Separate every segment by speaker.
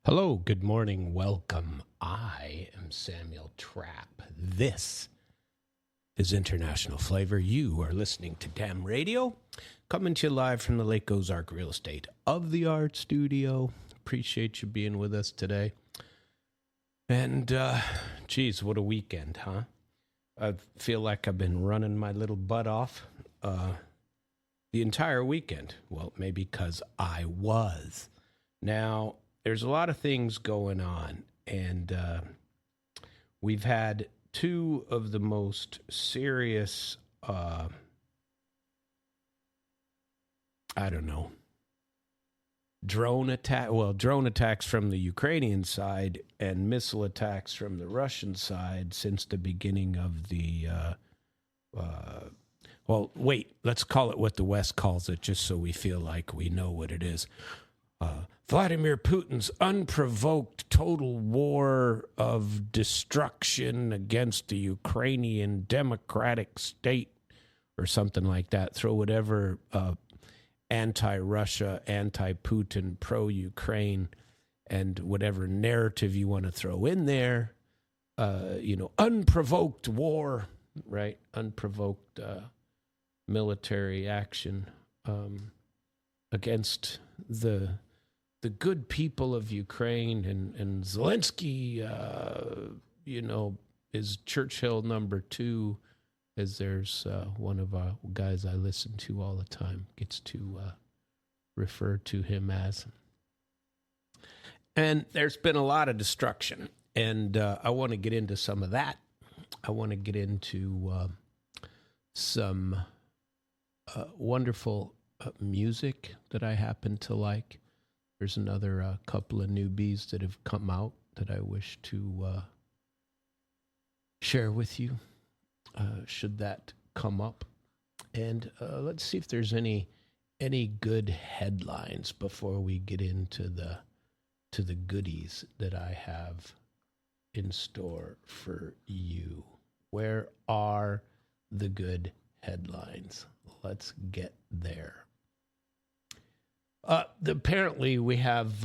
Speaker 1: Hello, good morning, welcome. I am Samuel Trapp. This is International Flavor. You are listening to Damn Radio, coming to you live from the Lake Ozark Real Estate of the Art Studio. Appreciate you being with us today. And, geez, what a weekend, huh? I feel like I've been running my little butt off the entire weekend. Well, maybe because I was. Now, there's a lot of things going on, and we've had two of the most serious, drone attacks from the Ukrainian side and missile attacks from the Russian side since the beginning of the, let's call it what the West calls it, just so we feel like we know what it is. Vladimir Putin's unprovoked total war of destruction against the Ukrainian democratic state or something like that. Throw whatever anti-Russia, anti-Putin, pro-Ukraine, and whatever narrative you want to throw in there. Unprovoked war, right? Unprovoked military action against the good people of Ukraine, and Zelensky, is Churchill number 2, as there's one of our guys I listen to all the time gets to refer to him as. And there's been a lot of destruction, and I want to get into some of that. I want to get into some wonderful music that I happen to like. There's another couple of newbies that have come out that I wish to share with you, should that come up. And let's see if there's any good headlines before we get into the goodies that I have in store for you. Where are the good headlines? Let's get there. Apparently, we have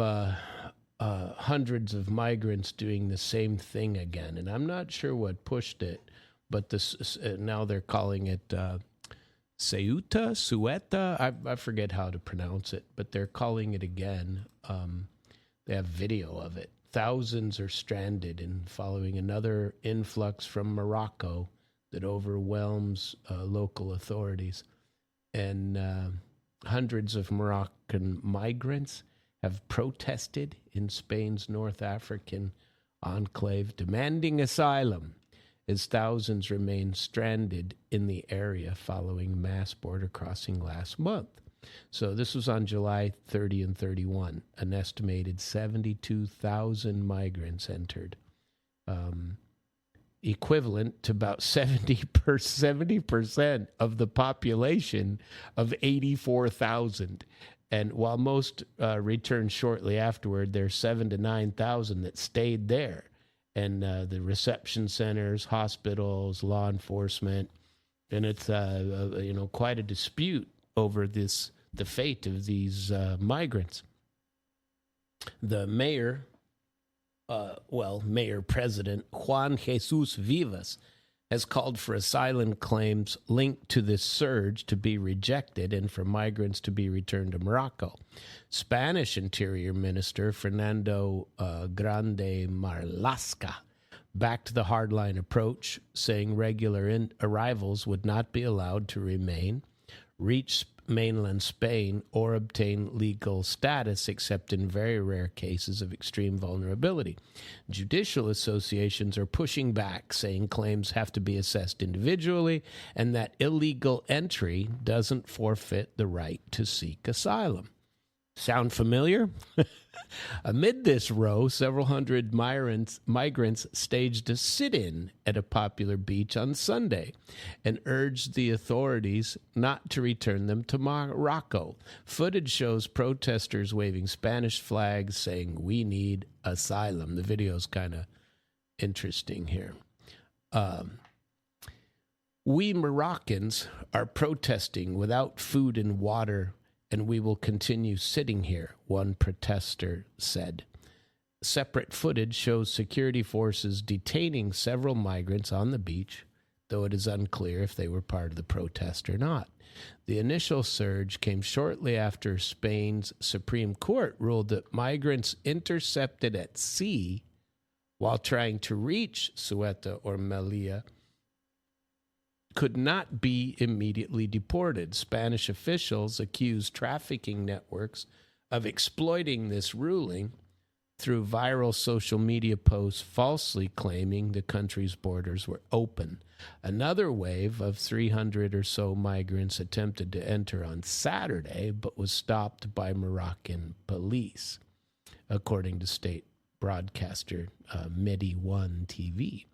Speaker 1: hundreds of migrants doing the same thing again, and I'm not sure what pushed it, but this now they're calling it Ceuta. I forget how to pronounce it, but they're calling it again. They have video of it. Thousands are stranded, and following another influx from Morocco that overwhelms local authorities, and hundreds of Moroccan migrants have protested in Spain's North African enclave, demanding asylum as thousands remain stranded in the area following mass border crossing last month. So this was on July 30 and 31. An estimated 72,000 migrants entered, equivalent to about 70% of the population of 84,000. And while most returned shortly afterward, there's 7,000 to 9,000 that stayed there. And the reception centers, hospitals, law enforcement, and it's quite a dispute over the fate of these migrants. The mayor President Juan Jesus Vivas has called for asylum claims linked to this surge to be rejected and for migrants to be returned to Morocco. Spanish Interior Minister Fernando Grande Marlaska backed the hardline approach, saying regular arrivals would not be allowed to remain, reach mainland Spain, or obtain legal status except in very rare cases of extreme vulnerability. Judicial associations are pushing back, saying claims have to be assessed individually and that illegal entry doesn't forfeit the right to seek asylum. Sound familiar? Amid this row, several hundred migrants staged a sit-in at a popular beach on Sunday and urged the authorities not to return them to Morocco. Footage shows protesters waving Spanish flags saying, "We need asylum." The video's kind of interesting here. We Moroccans are protesting without food and water, and we will continue sitting here, one protester said. separate footage shows security forces detaining several migrants on the beach, though it is unclear if they were part of the protest or not. The initial surge came shortly after Spain's Supreme Court ruled that migrants intercepted at sea while trying to reach Ceuta or Melilla could not be immediately deported. Spanish officials accused trafficking networks of exploiting this ruling through viral social media posts falsely claiming the country's borders were open. Another wave of 300 or so migrants attempted to enter on Saturday, but was stopped by Moroccan police, according to state broadcaster Medi One TV.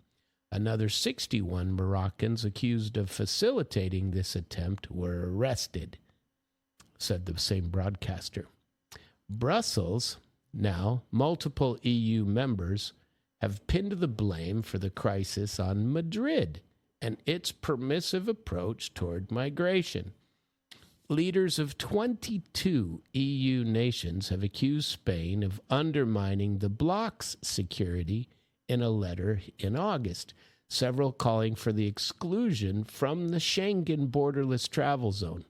Speaker 1: Another 61 Moroccans accused of facilitating this attempt were arrested, said the same broadcaster. Brussels, now multiple EU members, have pinned the blame for the crisis on Madrid and its permissive approach toward migration. Leaders of 22 EU nations have accused Spain of undermining the bloc's security in a letter in August, several calling for the exclusion from the Schengen borderless travel zone.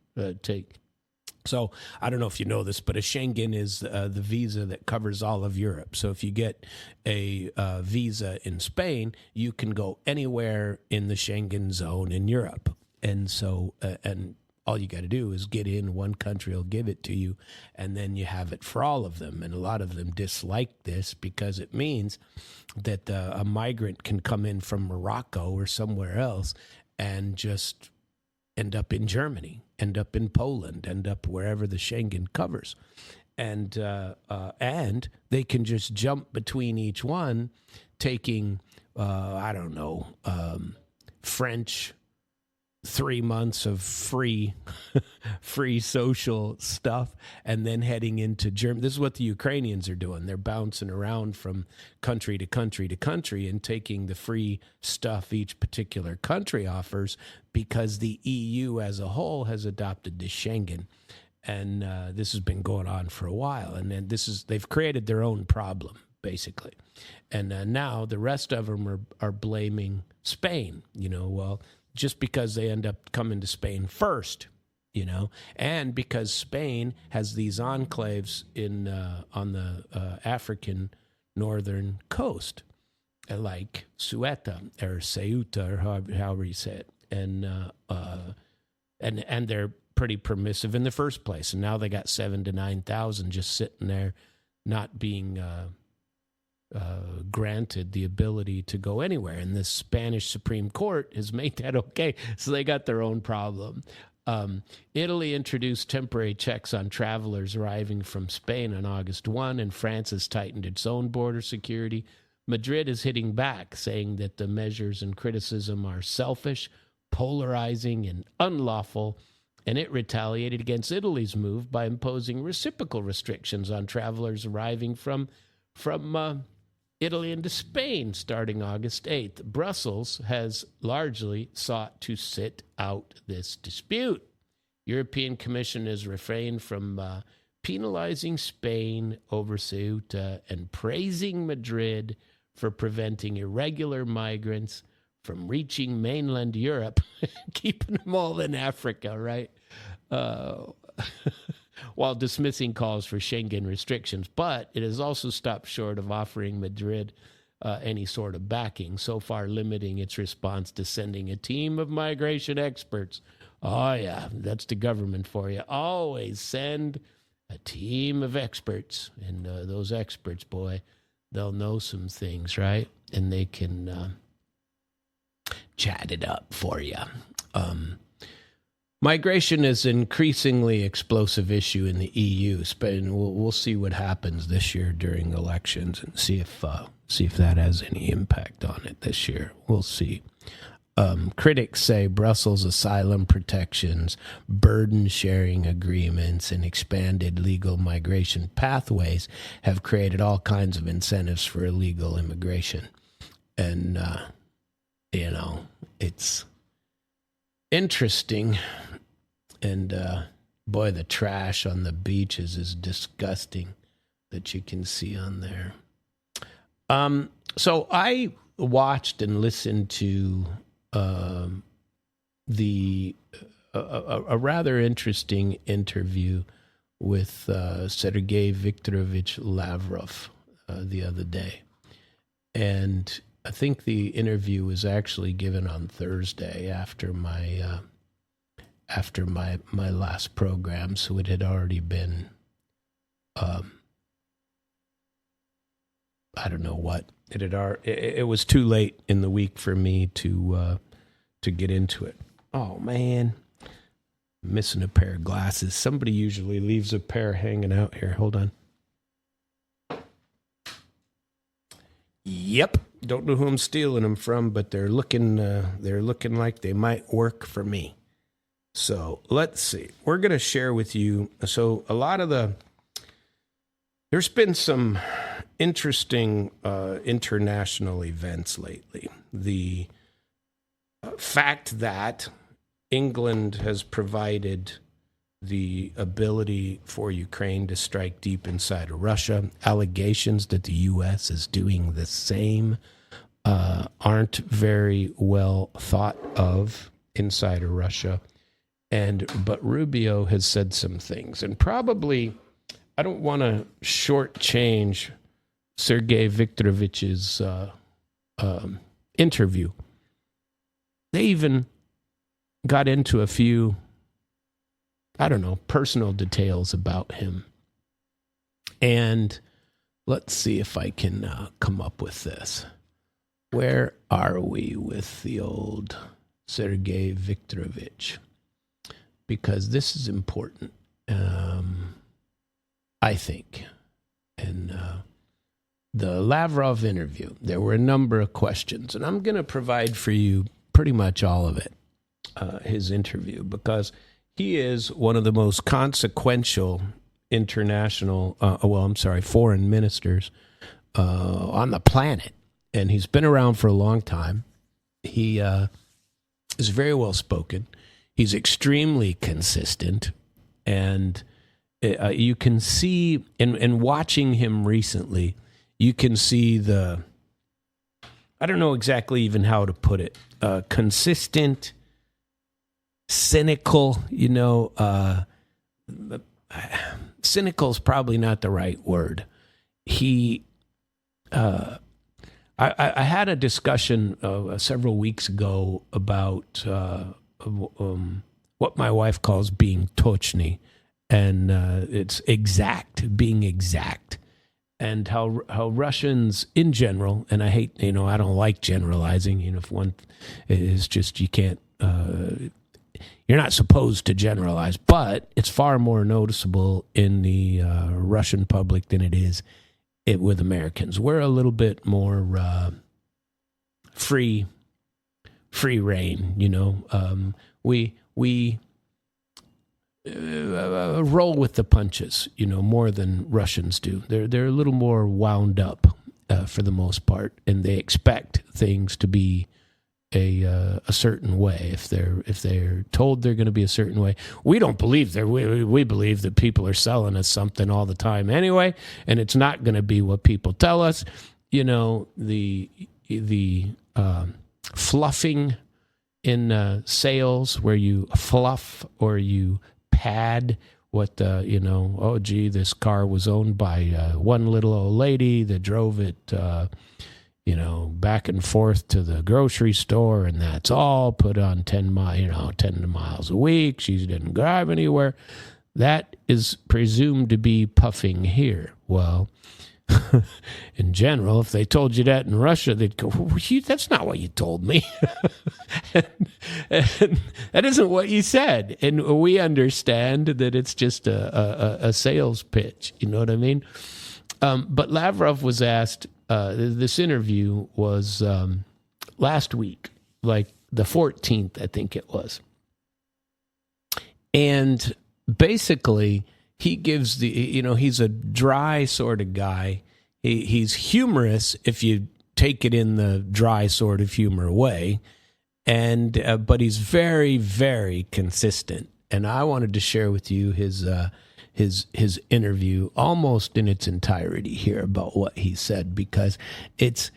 Speaker 1: So I don't know if you know this, but a Schengen is the visa that covers all of Europe. So if you get a visa in Spain, you can go anywhere in the Schengen zone in Europe. And so, and all you got to do is get in, one country will give it to you, and then you have it for all of them. And a lot of them dislike this because it means that a migrant can come in from Morocco or somewhere else and just end up in Germany, end up in Poland, end up wherever the Schengen covers. And they can just jump between each one, taking, French 3 months of free social stuff, and then heading into Germany. This is what the Ukrainians are doing. They're bouncing around from country to country to country and taking the free stuff each particular country offers because the EU as a whole has adopted the Schengen. And this has been going on for a while. And then they've created their own problem, basically. And now the rest of them are blaming Spain. Just because they end up coming to Spain first, and because Spain has these enclaves on the African northern coast, like Ceuta, or however you say it, and they're pretty permissive in the first place, and now they got 7,000 to 9,000 just sitting there, not being granted the ability to go anywhere. And the Spanish Supreme Court has made that okay. So they got their own problem. Italy introduced temporary checks on travelers arriving from Spain on August 1, and France has tightened its own border security. Madrid is hitting back, saying that the measures and criticism are selfish, polarizing, and unlawful, and it retaliated against Italy's move by imposing reciprocal restrictions on travelers arriving from Italy into Spain starting August 8th. Brussels has largely sought to sit out this dispute. European Commission has refrained from penalizing Spain over Ceuta and praising Madrid for preventing irregular migrants from reaching mainland Europe, keeping them all in Africa, right? While dismissing calls for Schengen restrictions. But it has also stopped short of offering Madrid any sort of backing, so far limiting its response to sending a team of migration experts. Oh, yeah, that's the government for you. Always send a team of experts. And those experts, boy, they'll know some things, right? And they can chat it up for you. Migration is an increasingly explosive issue in the EU. We'll see what happens this year during elections and see if that has any impact on it this year. We'll see. Critics say Brussels' asylum protections, burden-sharing agreements, and expanded legal migration pathways have created all kinds of incentives for illegal immigration. And, it's interesting. And, boy, the trash on the beaches is disgusting that you can see on there. So I watched and listened to the a rather interesting interview with Sergei Viktorovich Lavrov the other day, and I think the interview was actually given on Thursday after my last program, so it had already been I don't know what it was too late in the week for me to get into it. Oh man, missing a pair of glasses. Somebody usually leaves a pair hanging out here. Hold on. Yep, don't know who I'm stealing them from, but they're looking like they might work for me. So let's see. We're going to share with you. So there's been some interesting international events lately. The fact that England has provided the ability for Ukraine to strike deep inside of Russia, allegations that the U.S. is doing the same aren't very well thought of inside of Russia. But Rubio has said some things, and probably I don't want to shortchange Sergei Viktorovich's interview. They even got into a few, I don't know, personal details about him. And let's see if I can come up with this. Where are we with the old Sergei Viktorovich? Because this is important, I think. And the Lavrov interview, there were a number of questions, and I'm going to provide for you pretty much all of it, his interview, because he is one of the most consequential foreign ministers on the planet, and he's been around for a long time. He is very well spoken. He's extremely consistent, and you can see in watching him recently, you can see I don't know exactly even how to put it, consistent, cynical, cynical is probably not the right word. I had a discussion several weeks ago about what my wife calls being tochny, and it's being exact, and how Russians in general, and I hate, I don't like generalizing, if one is just, you can't, you're not supposed to generalize, but it's far more noticeable in the Russian public than it is with Americans. We're a little bit more free reign, we roll with the punches, more than Russians do. They're a little more wound up for the most part, and they expect things to be a certain way. If they're told they're going to be a certain way, we don't believe we believe that people are selling us something all the time anyway, and it's not going to be what people tell us. The fluffing in sales, where you fluff or you pad what oh gee, this car was owned by one little old lady that drove it back and forth to the grocery store, and that's all put on 10 miles a week. She didn't drive anywhere. That is presumed to be puffing here. Well, in general, if they told you that in Russia, they'd go, that's not what you told me. and that isn't what you said. And we understand that it's just a sales pitch. You know what I mean? But Lavrov was asked, this interview was last week, like the 14th, I think it was. And basically, he gives he's a dry sort of guy. He's humorous if you take it in the dry sort of humor way, but he's very, very consistent. And I wanted to share with you his his interview almost in its entirety here about what he said, because it's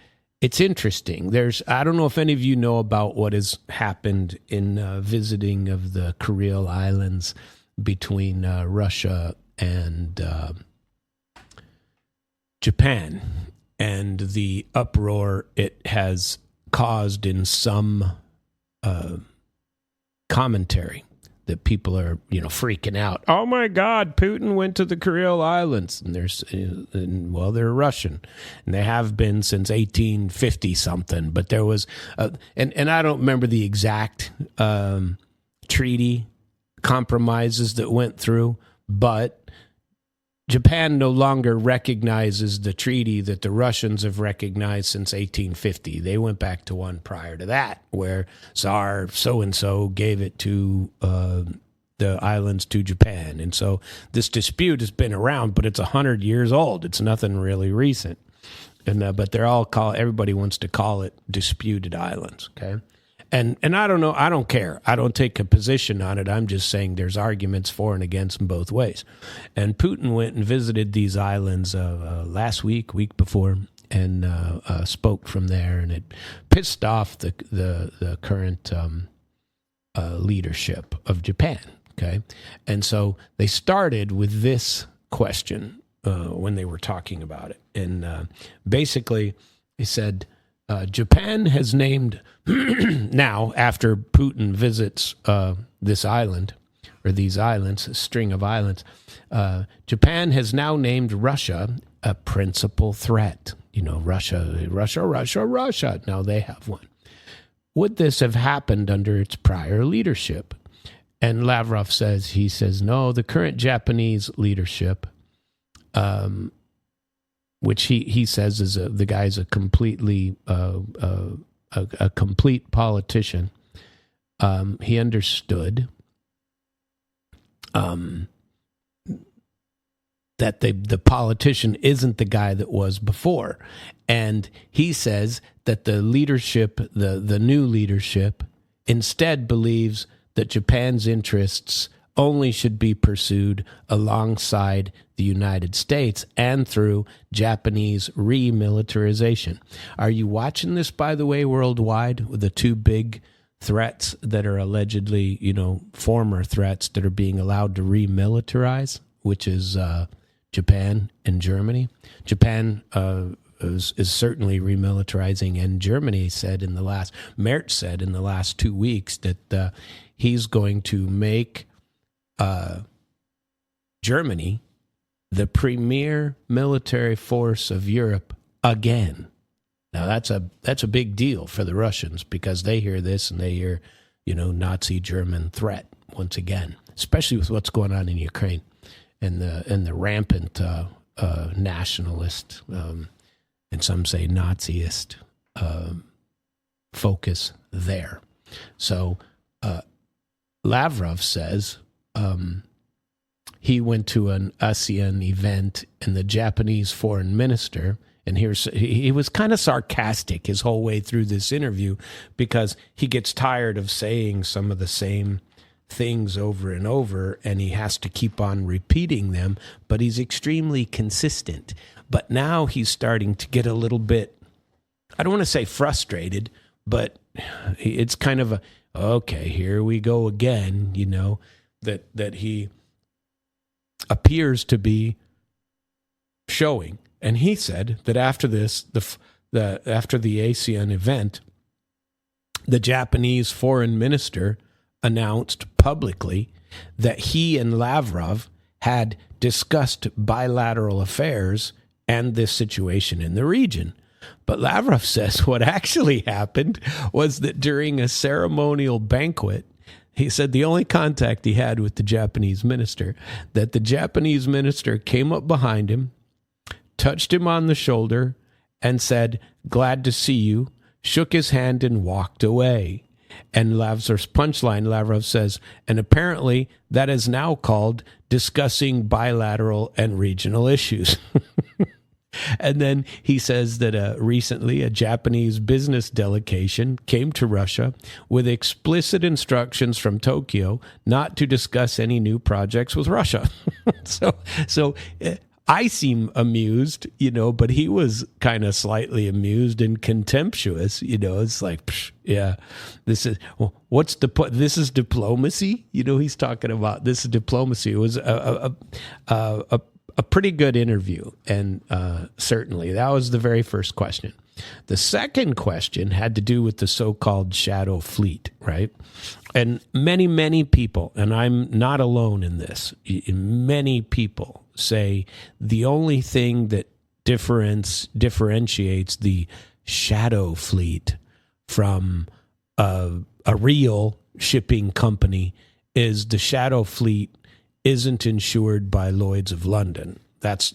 Speaker 1: interesting. I don't know if any of you know about what has happened in visiting of the Kuril Islands between Russia and Japan, and the uproar it has caused in some commentary that people are, freaking out. Oh my God, Putin went to the Kuril Islands, and they're Russian, and they have been since 1850 something. But there was, and I don't remember the exact treaty compromises that went through, but Japan no longer recognizes the treaty that the Russians have recognized since 1850. They went back to one prior to that, where Tsar so-and-so gave it to the islands to Japan. And so this dispute has been around, but it's 100 years old. It's nothing really recent. And but everybody wants to call it disputed islands, okay? And I don't know, I don't care. I don't take a position on it. I'm just saying there's arguments for and against in both ways. And Putin went and visited these islands last week before, and spoke from there, and it pissed off the current leadership of Japan, okay? And so they started with this question when they were talking about it. And basically he said, Japan has named, now after Putin visits this island, or these islands, a string of islands, Japan has now named Russia a principal threat. Russia. Now they have one. Would this have happened under its prior leadership? And Lavrov says, no, the current Japanese leadership, which he says is the guy's a completely a complete politician. He understood that the politician isn't the guy that was before, and he says that the leadership, the new leadership, instead believes that Japan's interests only should be pursued alongside the United States and through Japanese remilitarization. Are you watching this, by the way, worldwide, with the two big threats that are allegedly, former threats that are being allowed to remilitarize, which is Japan and Germany? Japan is certainly remilitarizing, and Germany Merz said in the last 2 weeks that he's going to make Germany the premier military force of Europe again. Now that's a big deal for the Russians, because they hear this and they hear, Nazi German threat once again, especially with what's going on in Ukraine and the rampant nationalist and some say Naziist focus there. So Lavrov says he went to an ASEAN event, and the Japanese foreign minister, and he was kind of sarcastic his whole way through this interview, because he gets tired of saying some of the same things over and over, and he has to keep on repeating them, but he's extremely consistent. But now he's starting to get a little bit, I don't want to say frustrated, but it's kind of okay, here we go again, that he appears to be showing. And he said that after this, after the ASEAN event, the Japanese foreign minister announced publicly that he and Lavrov had discussed bilateral affairs and this situation in the region. But Lavrov says what actually happened was that during a ceremonial banquet, he said the only contact he had with the Japanese minister, that the Japanese minister came up behind him, touched him on the shoulder, and said, "Glad to see you," shook his hand and walked away. And Lavrov's punchline, Lavrov says, and apparently that is now called discussing bilateral and regional issues. And then he says that recently a Japanese business delegation came to Russia with explicit instructions from Tokyo not to discuss any new projects with Russia. So I seem amused, but he was kind of slightly amused and contemptuous. It's like, psh, yeah, this is this is diplomacy. He's talking about this is diplomacy. It was a pretty good interview, and certainly that was the very first question. The second question had to do with the so-called shadow fleet, right? And many, many people, and I'm not alone in this, many people say the only thing that differentiates the shadow fleet from a real shipping company is the shadow fleet isn't insured by Lloyd's of London. That's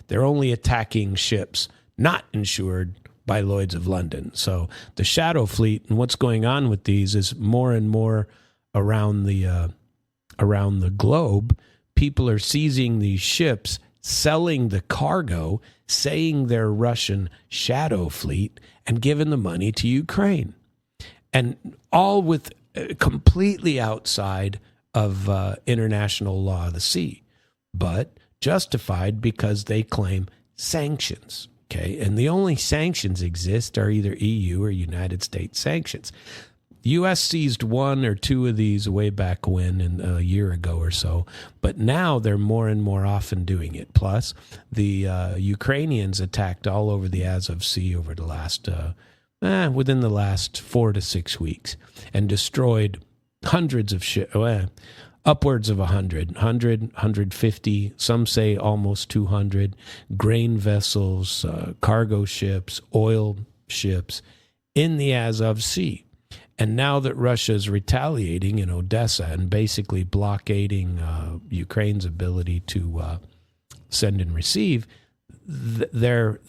Speaker 1: they're only attacking ships not insured by Lloyd's of London. So the shadow fleet and what's going on with these is more and more around the globe. People are seizing these ships, selling the cargo, saying they're Russian shadow fleet, and giving the money to Ukraine, and all with completely outside of international law of the sea, but justified because they claim sanctions. Okay, and the only sanctions exist are either EU or United States sanctions. The U.S. seized one or two of these way back when, a year ago or so, but now they're more and more often doing it. Plus, the Ukrainians attacked all over the Azov Sea over the last, within the last 4 to 6 weeks, and destroyed hundreds of ships, upwards of 150, some say almost 200, grain vessels, cargo ships, oil ships in the Azov Sea. And now that Russia is retaliating in Odessa and basically blockading Ukraine's ability to send and receive, they're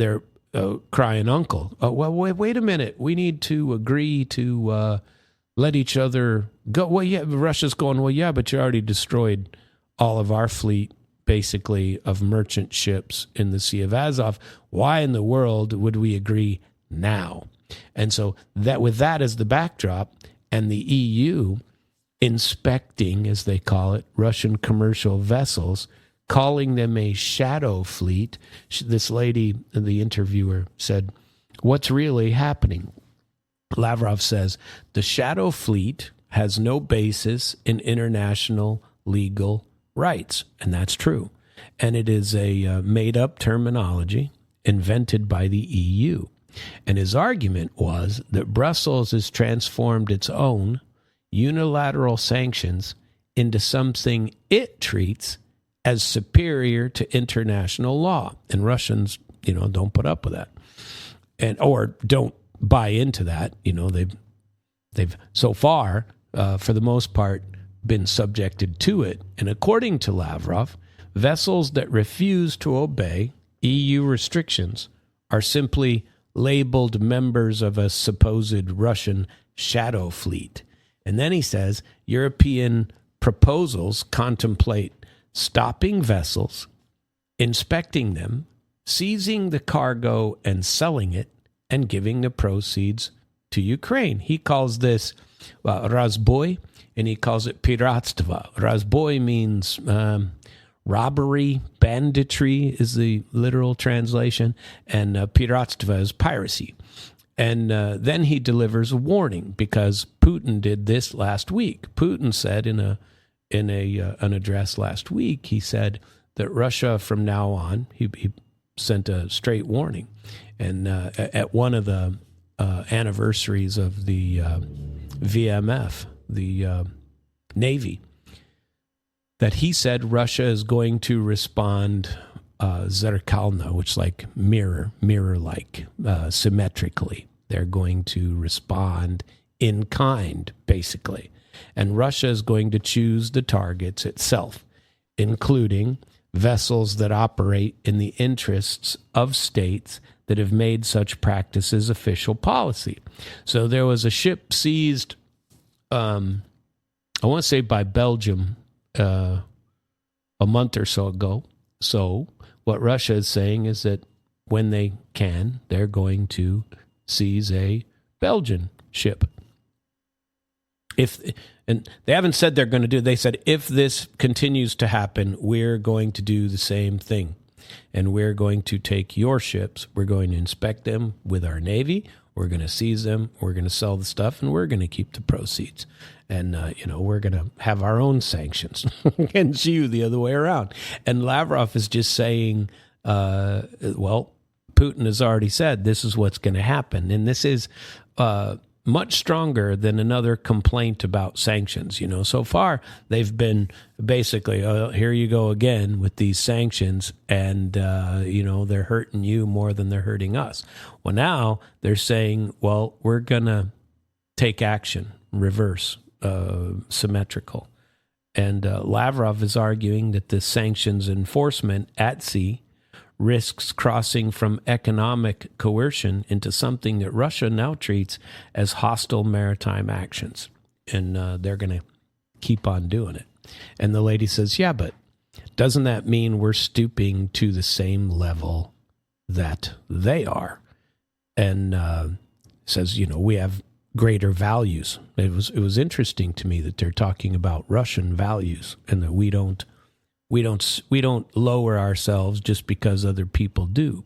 Speaker 1: crying uncle. Well, wait a minute. We need to agree to let each other go. Well, yeah, Russia's going, well, yeah, but you already destroyed all of our fleet, basically, of merchant ships in the Sea of Azov. Why in the world would we agree now? And so that with that as the backdrop and the EU inspecting, as they call it, Russian commercial vessels, calling them a shadow fleet, this lady, the interviewer, said, what's really happening? Lavrov says, the shadow fleet has no basis in international legal rights. And that's true. And it is a made-up terminology invented by the EU. And his argument was that Brussels has transformed its own unilateral sanctions into something it treats as superior to international law. And Russians, don't put up with that. Or don't buy into that. They've so far, for the most part, been subjected to it. And according to Lavrov, vessels that refuse to obey EU restrictions are simply labeled members of a supposed Russian shadow fleet. And then he says European proposals contemplate stopping vessels, inspecting them, seizing the cargo and selling it, and giving the proceeds to Ukraine. He calls this razboy, and he calls it piratstvo. Razboy means robbery, banditry is the literal translation, and piratstvo is piracy. And then he delivers a warning because Putin did this last week. Putin said in an address last week, he said that Russia from now on, he sent a straight warning. And at one of the anniversaries of the VMF, the Navy, that he said Russia is going to respond zerkalno, which is like mirror-like, symmetrically. They're going to respond in kind, basically. And Russia is going to choose the targets itself, including vessels that operate in the interests of states that have made such practices official policy. So there was a ship seized, I want to say by Belgium, a month or so ago. So what Russia is saying is that when they can, they're going to seize a Belgian ship. And they haven't said they're going to do it. They said, if this continues to happen, we're going to do the same thing. And we're going to take your ships. We're going to inspect them with our Navy. We're going to seize them. We're going to sell the stuff, and we're going to keep the proceeds. And, we're going to have our own sanctions against you the other way around. And Lavrov is just saying, well, Putin has already said this is what's going to happen. And this is much stronger than another complaint about sanctions. So far they've been basically, here you go again with these sanctions, and they're hurting you more than they're hurting us. Well, now they're saying, well, we're gonna take action, reverse, symmetrical. And Lavrov is arguing that the sanctions enforcement at sea risks crossing from economic coercion into something that Russia now treats as hostile maritime actions. And they're going to keep on doing it. And the lady says, yeah, but doesn't that mean we're stooping to the same level that they are? And says, we have greater values. It was interesting to me that they're talking about Russian values, and that we don't lower ourselves just because other people do.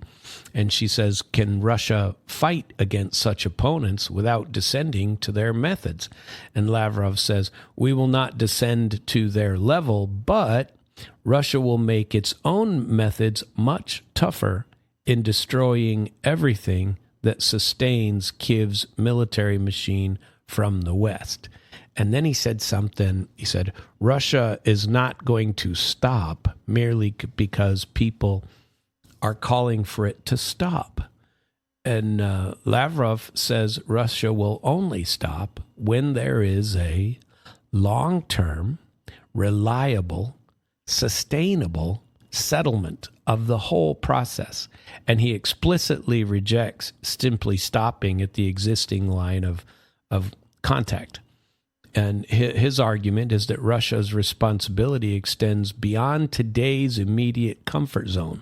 Speaker 1: And she says, can Russia fight against such opponents without descending to their methods? And Lavrov says, we will not descend to their level, but Russia will make its own methods much tougher in destroying everything that sustains Kiev's military machine from the West. And then he said something. He said, Russia is not going to stop merely because people are calling for it to stop. And Lavrov says Russia will only stop when there is a long-term, reliable, sustainable settlement of the whole process. And he explicitly rejects simply stopping at the existing line of contact. And his argument is that Russia's responsibility extends beyond today's immediate comfort zone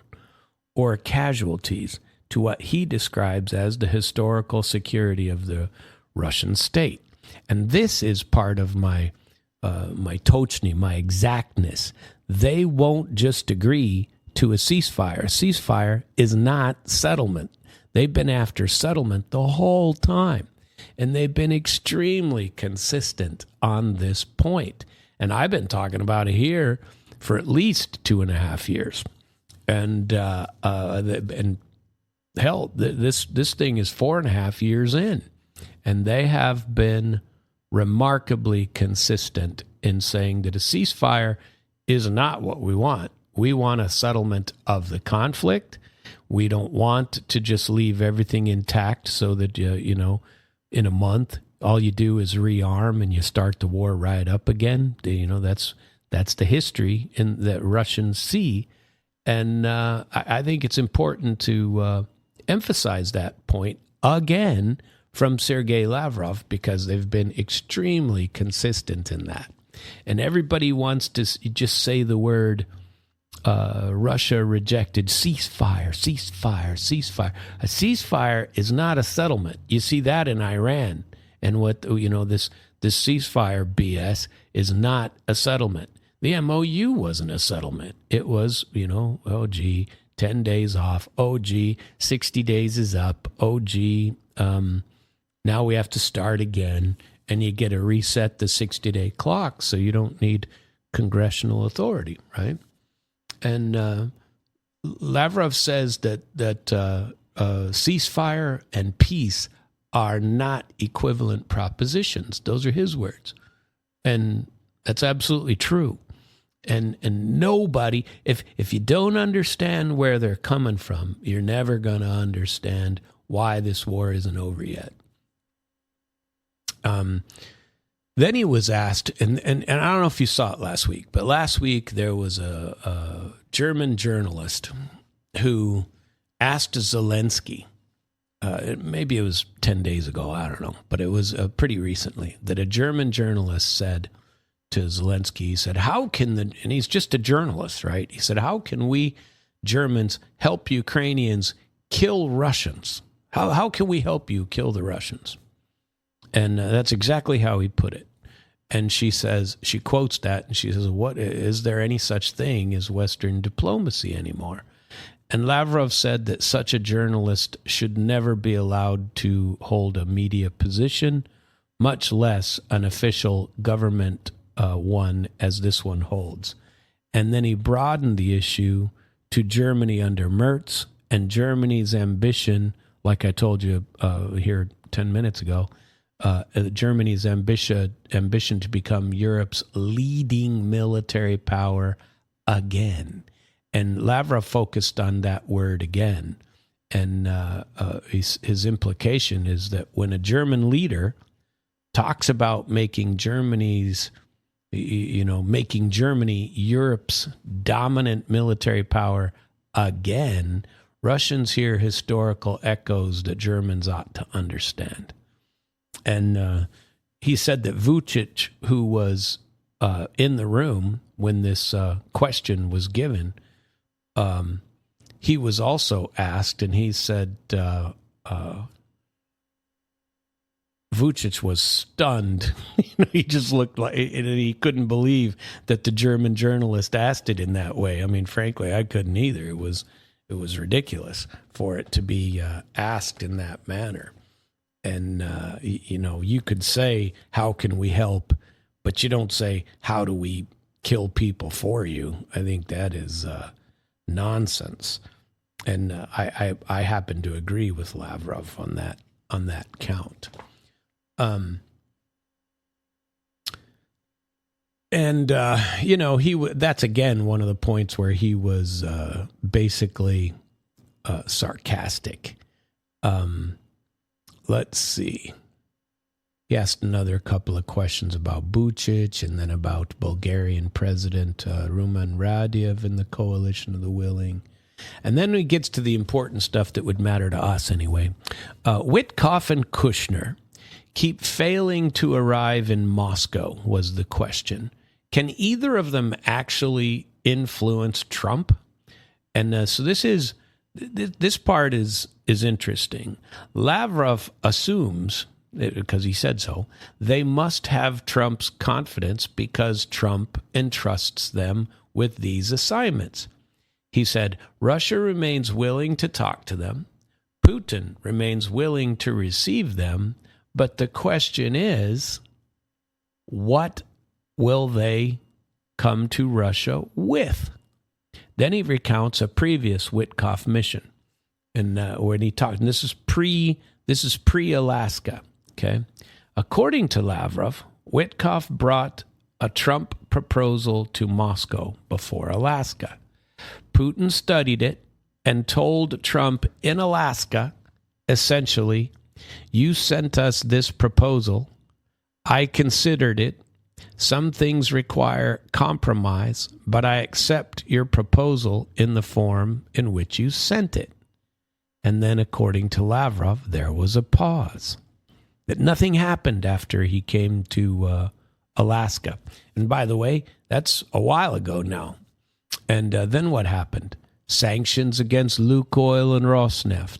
Speaker 1: or casualties to what he describes as the historical security of the Russian state. And this is part of my tochny, my exactness. They won't just agree to a ceasefire. A ceasefire is not settlement. They've been after settlement the whole time. And they've been extremely consistent on this point. And I've been talking about it here for at least 2.5 years. And hell, this thing is 4.5 years in. And they have been remarkably consistent in saying that a ceasefire is not what we want. We want a settlement of the conflict. We don't want to just leave everything intact so that, in a month, all you do is rearm and you start the war right up again. That's the history in that Russians see. And I think it's important to emphasize that point again from Sergei Lavrov, because they've been extremely consistent in that. And everybody wants to just say the word Russia rejected ceasefire, ceasefire, ceasefire. A ceasefire is not a settlement. You see that in Iran. And what, this ceasefire BS is not a settlement. The MOU wasn't a settlement. It was, 10 days off. 60 days is up. Now we have to start again. And you get to reset the 60-day clock, so you don't need congressional authority, right? And Lavrov says that ceasefire and peace are not equivalent propositions. Those are his words. And that's absolutely true. And nobody, if you don't understand where they're coming from, you're never going to understand why this war isn't over yet. Then he was asked, and I don't know if you saw it last week, but last week there was a German journalist who asked Zelensky, maybe it was 10 days ago, I don't know, but it was pretty recently, that a German journalist said to Zelensky, he said, and he's just a journalist, right? He said, how can we Germans help Ukrainians kill Russians. How can we help you kill the Russians? And that's exactly how he put it. And she quotes that, and she says, "What is there any such thing as Western diplomacy anymore?" And Lavrov said that such a journalist should never be allowed to hold a media position, much less an official government one as this one holds. And then he broadened the issue to Germany under Merz and Germany's ambition, like I told you here 10 minutes ago, Germany's ambition to become Europe's leading military power again. And Lavrov focused on that word again. And his implication is that when a German leader talks about making Germany Europe's dominant military power again, Russians hear historical echoes that Germans ought to understand. And he said that Vučić, who was in the room when this question was given, he was also asked, and he said Vučić was stunned. He just looked like, and he couldn't believe that the German journalist asked it in that way. I mean, frankly, I couldn't either. It was ridiculous for it to be asked in that manner. And, you could say, how can we help? But you don't say, how do we kill people for you? I think that is nonsense. And I happen to agree with Lavrov on that count. That's again one of the points where he was basically sarcastic. Let's see. He asked another couple of questions about Vučić and then about Bulgarian President Rumen Radev and the Coalition of the Willing. And then he gets to the important stuff that would matter to us anyway. Witkoff and Kushner keep failing to arrive in Moscow, was the question. Can either of them actually influence Trump? And so this part is interesting. Lavrov assumes, because he said so, they must have Trump's confidence because Trump entrusts them with these assignments. He said, Russia remains willing to talk to them. Putin remains willing to receive them. But the question is, what will they come to Russia with? Then he recounts a previous Witkoff mission. And when he talked, and this is pre-Alaska, okay? According to Lavrov, Witkoff brought a Trump proposal to Moscow before Alaska. Putin studied it and told Trump in Alaska, essentially, you sent us this proposal. I considered it. Some things require compromise, but I accept your proposal in the form in which you sent it. And then, according to Lavrov, there was a pause. That nothing happened after he came to Alaska. And by the way, that's a while ago now. And then what happened? Sanctions against Lukoil and Rosneft.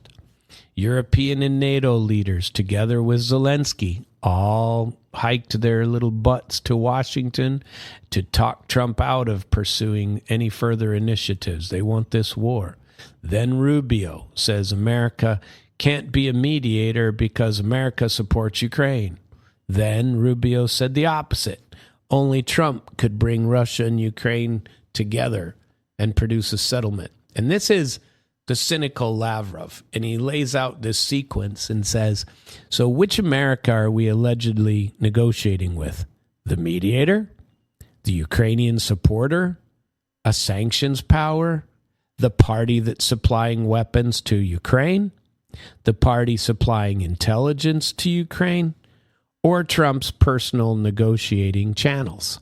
Speaker 1: European and NATO leaders, together with Zelensky, all hiked their little butts to Washington to talk Trump out of pursuing any further initiatives. They want this war. Then Rubio says America can't be a mediator because America supports Ukraine. Then Rubio said the opposite. Only Trump could bring Russia and Ukraine together and produce a settlement. And this is the cynical Lavrov. And he lays out this sequence and says, so which America are we allegedly negotiating with? The mediator? The Ukrainian supporter? A sanctions power? The party that's supplying weapons to Ukraine? The party supplying intelligence to Ukraine? Or Trump's personal negotiating channels?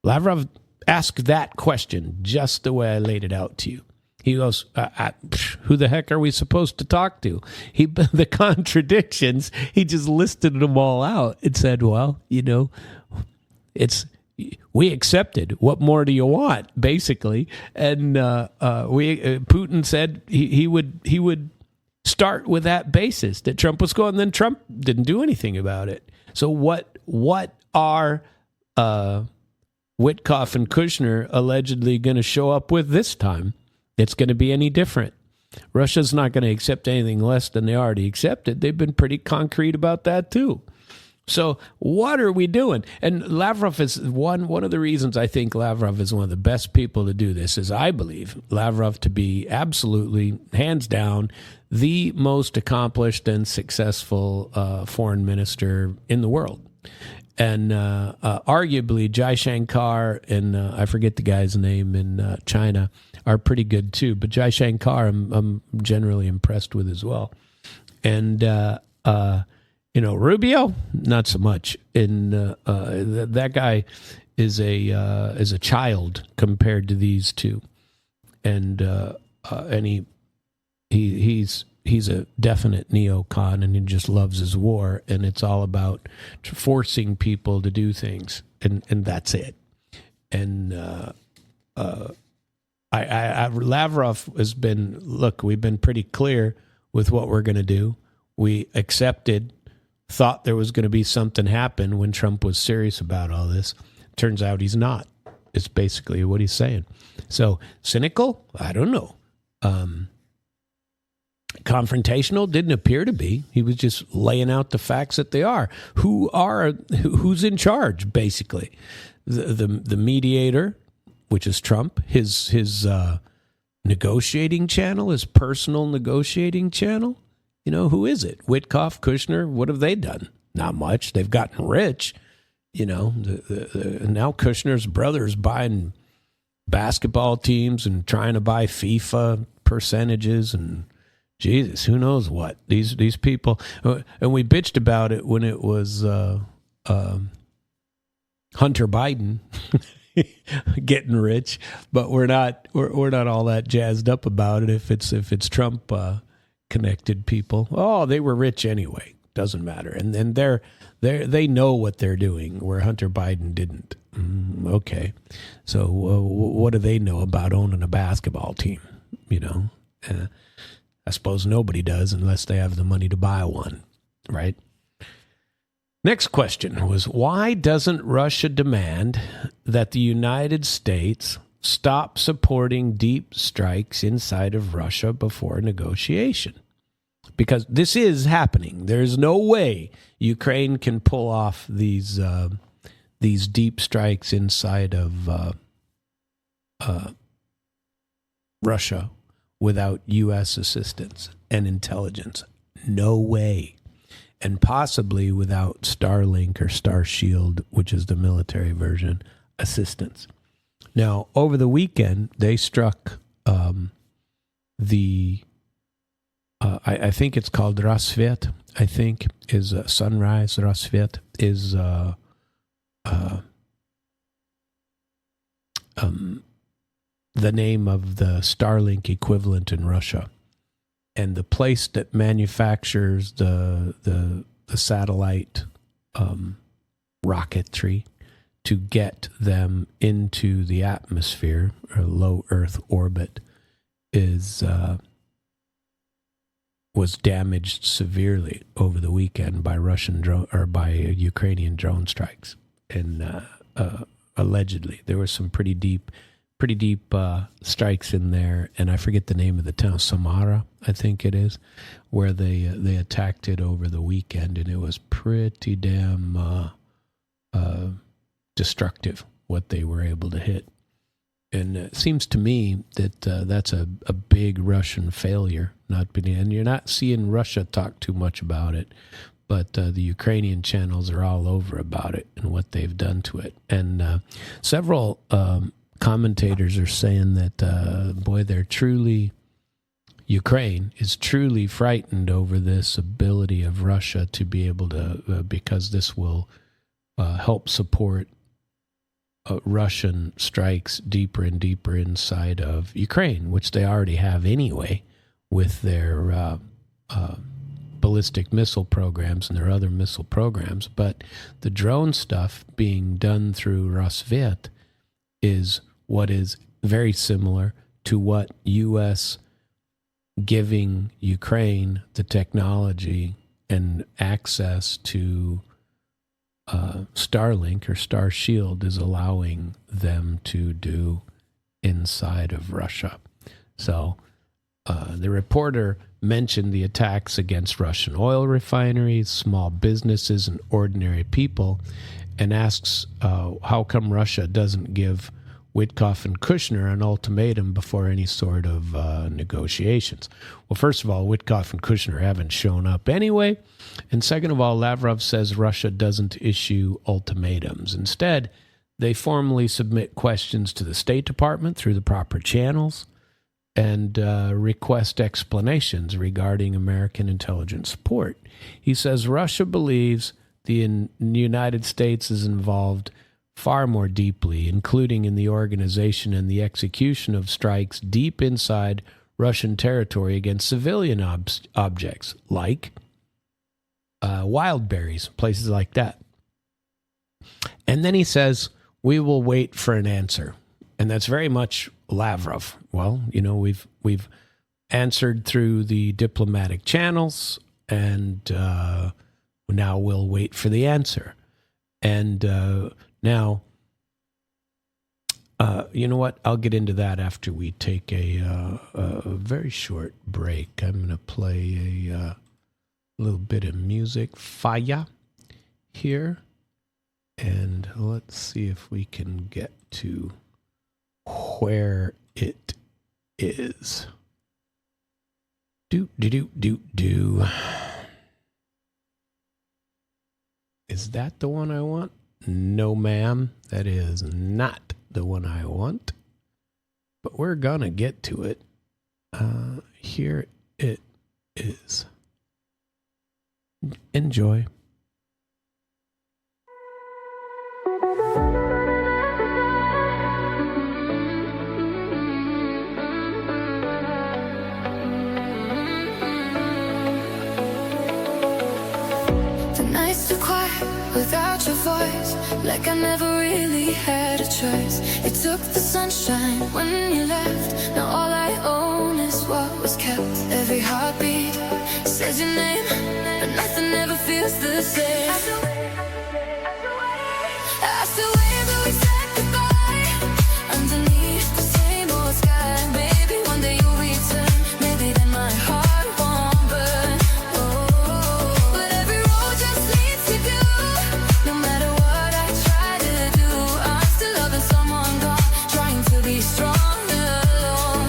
Speaker 1: Lavrov asked that question just the way I laid it out to you. He goes, who the heck are we supposed to talk to? The contradictions, he just listed them all out and said, well, we accepted. What more do you want, basically? And Putin said he would start with that basis that Trump was going, then Trump didn't do anything about it. So what are Witkoff and Kushner allegedly going to show up with this time? It's going to be any different. Russia's not going to accept anything less than they already accepted. They've been pretty concrete about that too. So what are we doing? And Lavrov is one of the reasons I think Lavrov is one of the best people to do this is I believe Lavrov to be absolutely, hands down, the most accomplished and successful foreign minister in the world. And arguably Jai Shankar and I forget the guy's name in China are pretty good too. But Jai Shankar I'm generally impressed with as well. And Rubio, not so much. And that guy is a child compared to these two, and he's a definite neocon, and he just loves his war, and it's all about forcing people to do things, and that's it. And Lavrov has been, look, we've been pretty clear with what we're going to do. We thought there was going to be something happen when Trump was serious about all this. Turns out he's not. It's basically what he's saying. So cynical? I don't know. Confrontational? Didn't appear to be. He was just laying out the facts that they are. Who's in charge, basically? The mediator, which is Trump, his negotiating channel, his personal negotiating channel. Who is it? Witkoff, Kushner, what have they done? Not much. They've gotten rich. Now Kushner's brother's buying basketball teams and trying to buy FIFA percentages and Jesus, who knows what. These people, and we bitched about it when it was Hunter Biden getting rich, but we're not all that jazzed up about it if it's Trump connected people. Oh, they were rich anyway. Doesn't matter. And they know what they're doing, where Hunter Biden didn't. Okay. So what do they know about owning a basketball team? I suppose nobody does unless they have the money to buy one, right? Next question was, why doesn't Russia demand that the United States stop supporting deep strikes inside of Russia before negotiation? Because this is happening. There's no way Ukraine can pull off these deep strikes inside of Russia without U.S. assistance and intelligence. No way. And possibly without Starlink or Starshield, which is the military version, assistance. Now, over the weekend, they struck I think it's called Rassvet, I think, is sunrise. Rassvet is the name of the Starlink equivalent in Russia. And the place that manufactures the satellite rocketry to get them into the atmosphere or low Earth orbit was damaged severely over the weekend by Russian drone or by Ukrainian drone strikes. And allegedly, there were some pretty deep strikes in there, and I forget the name of the town, Samara, I think it is, where they attacked it over the weekend, and it was pretty damn destructive what they were able to hit. And it seems to me that that's a big Russian failure. And you're not seeing Russia talk too much about it, but the Ukrainian channels are all over about it and what they've done to it. And several commentators are saying that, Ukraine is truly frightened over this ability of Russia to be able to, because this will help support Russian strikes deeper and deeper inside of Ukraine, which they already have anyway with their ballistic missile programs and their other missile programs. But the drone stuff being done through Rassvet is what is very similar to what U.S. giving Ukraine the technology and access to Starlink or Star Shield is allowing them to do inside of Russia. So the reporter mentioned the attacks against Russian oil refineries, small businesses, and ordinary people, and asks how come Russia doesn't give Witkoff and Kushner an ultimatum before any sort of negotiations. Well, first of all, Witkoff and Kushner haven't shown up anyway. And second of all, Lavrov says Russia doesn't issue ultimatums. Instead, they formally submit questions to the State Department through the proper channels and request explanations regarding American intelligence support. He says Russia believes the United States is involved far more deeply, including in the organization and the execution of strikes deep inside Russian territory against civilian objects, like wild berries, places like that. And then he says, we will wait for an answer. And that's very much Lavrov. Well, you know, we've answered through the diplomatic channels, and now we'll wait for the answer. And now, you know what? I'll get into that after we take a very short break. I'm going to play a little bit of music, Faya, here. And let's see if we can get to where it is. Do. Is that the one I want? No, ma'am, that is not the one I want. But we're going to get to it. Here it is. Enjoy.
Speaker 2: Without your voice, like I never really had a choice. It took the sunshine when you left. Now all I own is what was kept. Every heartbeat says your name, but nothing ever feels the same. I still wait, but we said goodbye underneath the same old sky. Maybe one day you'll return. Maybe then my heart won't burn. Oh, but every road just leads to you. No matter what I try to do, I'm still loving someone gone, trying to be strong alone.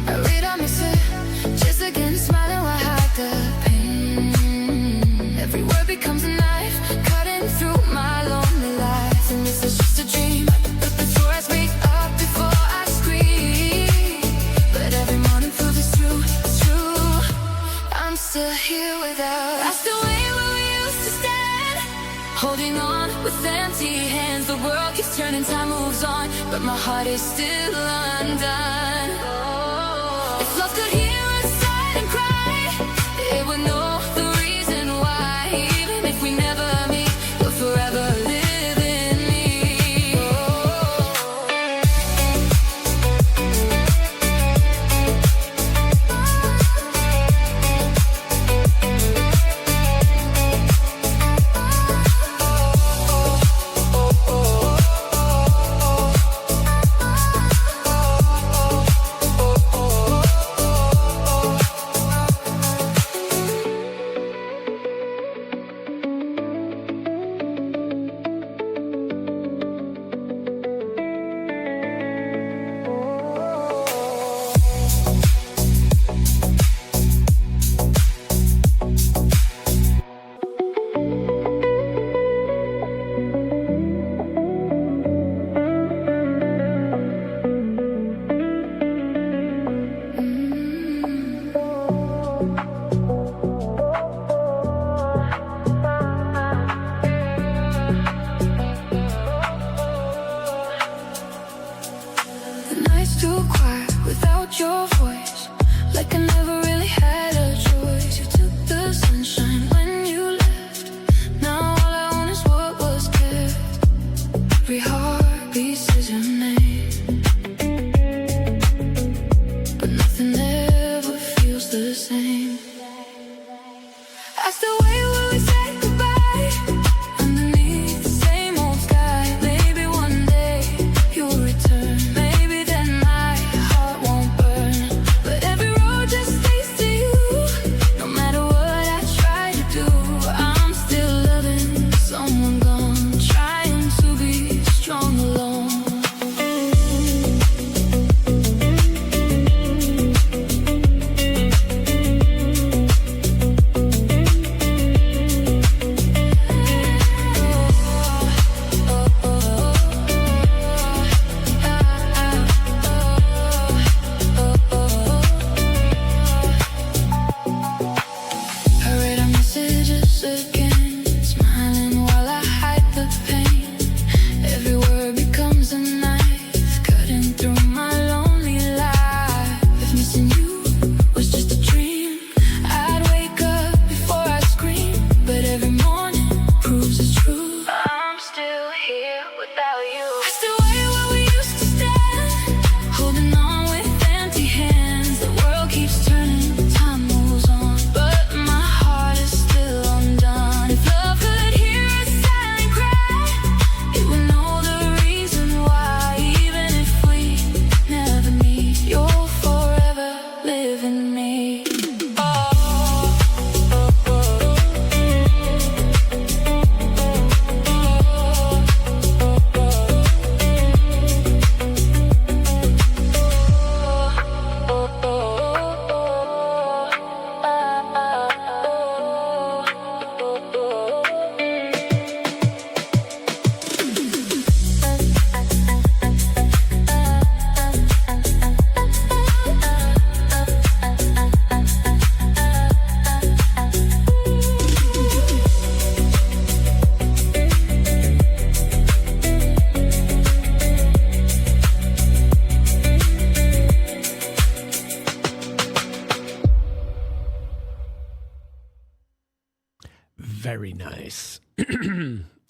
Speaker 2: I read on my sit, just again smiling while I hide the pain. Every word becomes a knife, cutting through my lonely life. And this is just a dream, but before I speak up, before I scream. But every morning proves it's true, it's true. I'm still here without. I still wait where we used to stand, holding on with empty hands. The world keeps turning, time moves on, but my heart is still undone. If love could hear us sigh and cry, it would know the reason why. Even if we never meet, you'll forever live in me.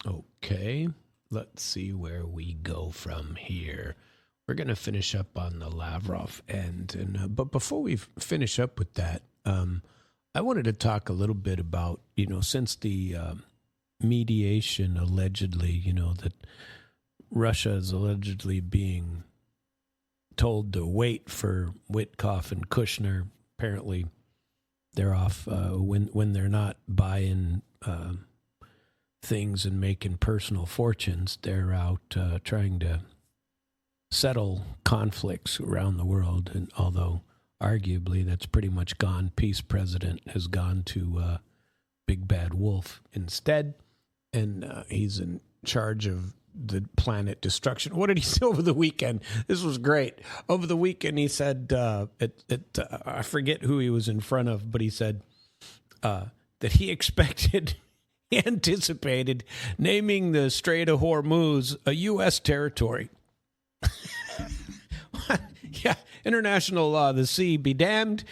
Speaker 1: Okay, let's see where we go from here. We're going to finish up on the Lavrov end, but before we finish up with that, I wanted to talk a little bit about, since the mediation allegedly, that Russia is allegedly being told to wait for Witkoff and Kushner. Apparently, they're off when they're not buying things and making personal fortunes. They're out trying to settle conflicts around the world, and although arguably that's pretty much gone, peace president has gone to Big Bad Wolf instead, and he's in charge of the planet destruction. What did he say over the weekend? This was great. Over the weekend, he said, I forget who he was in front of, but he said that he anticipated naming the Strait of Hormuz a U.S. territory. Yeah, international law, the sea be damned.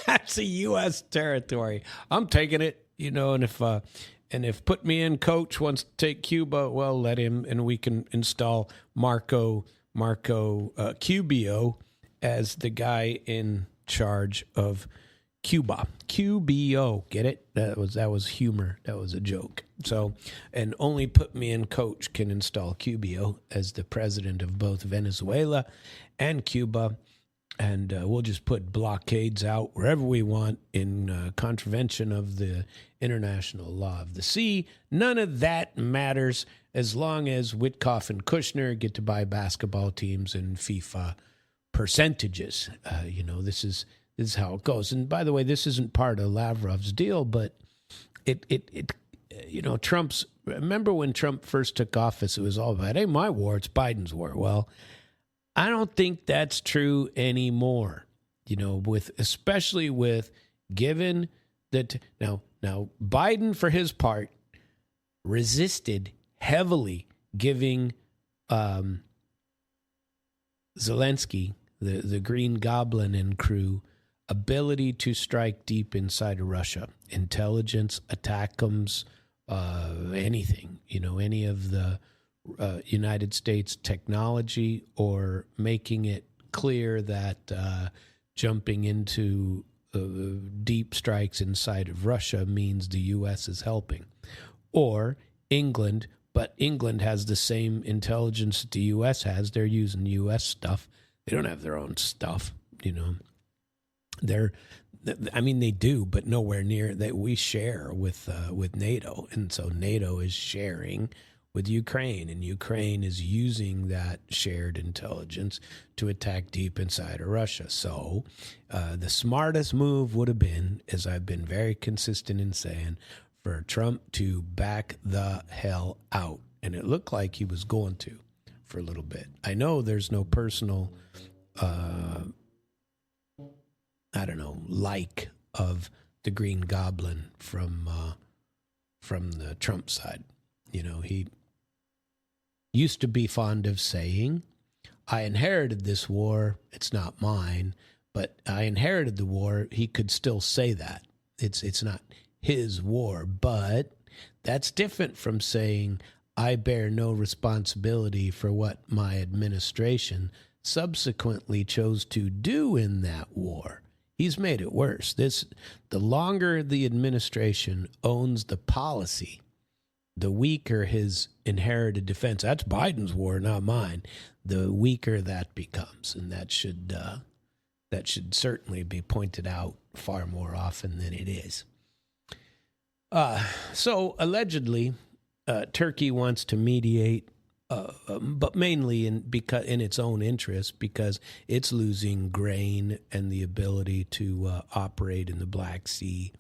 Speaker 1: That's a U.S. territory. I'm taking it, and if put me in coach wants to take Cuba, well, let him, and we can install Marco Cubio as the guy in charge of Cuba. QBO, get it? That was humor. That was a joke. So, and only put me in coach can install Cubio as the president of both Venezuela and Cuba. And we'll just put blockades out wherever we want in contravention of the international law of the sea. None of that matters as long as Witkoff and Kushner get to buy basketball teams and FIFA percentages. This is how it goes. And by the way, this isn't part of Lavrov's deal, but Trump's, remember when Trump first took office, it was all about, hey, my war, it's Biden's war. Well, I don't think that's true anymore, especially with given that now Biden, for his part, resisted heavily giving Zelensky, the Green Goblin and crew, ability to strike deep inside of Russia, intelligence, attackums, anything, any of the United States technology, or making it clear that jumping into deep strikes inside of Russia means the U.S. is helping. Or England, but England has the same intelligence that the U.S. has. They're using U.S. stuff. They don't have their own stuff, They do, but nowhere near that. We share with NATO, and so NATO is sharing with Ukraine, and Ukraine is using that shared intelligence to attack deep inside of Russia. So the smartest move would have been, as I've been very consistent in saying, for Trump to back the hell out, and it looked like he was going to for a little bit. I know there's no personal like of the Green Goblin from the Trump side. He used to be fond of saying, I inherited this war, it's not mine, but I inherited the war. He could still say that. It's not his war, but that's different from saying, I bear no responsibility for what my administration subsequently chose to do in that war. He's made it worse. The longer the administration owns the policy, the weaker his inherited defense. That's Biden's war, not mine. The weaker that becomes, and that should certainly be pointed out far more often than it is. So allegedly, Turkey wants to mediate, but mainly in its own interest, because it's losing grain and the ability to operate in the Black Sea,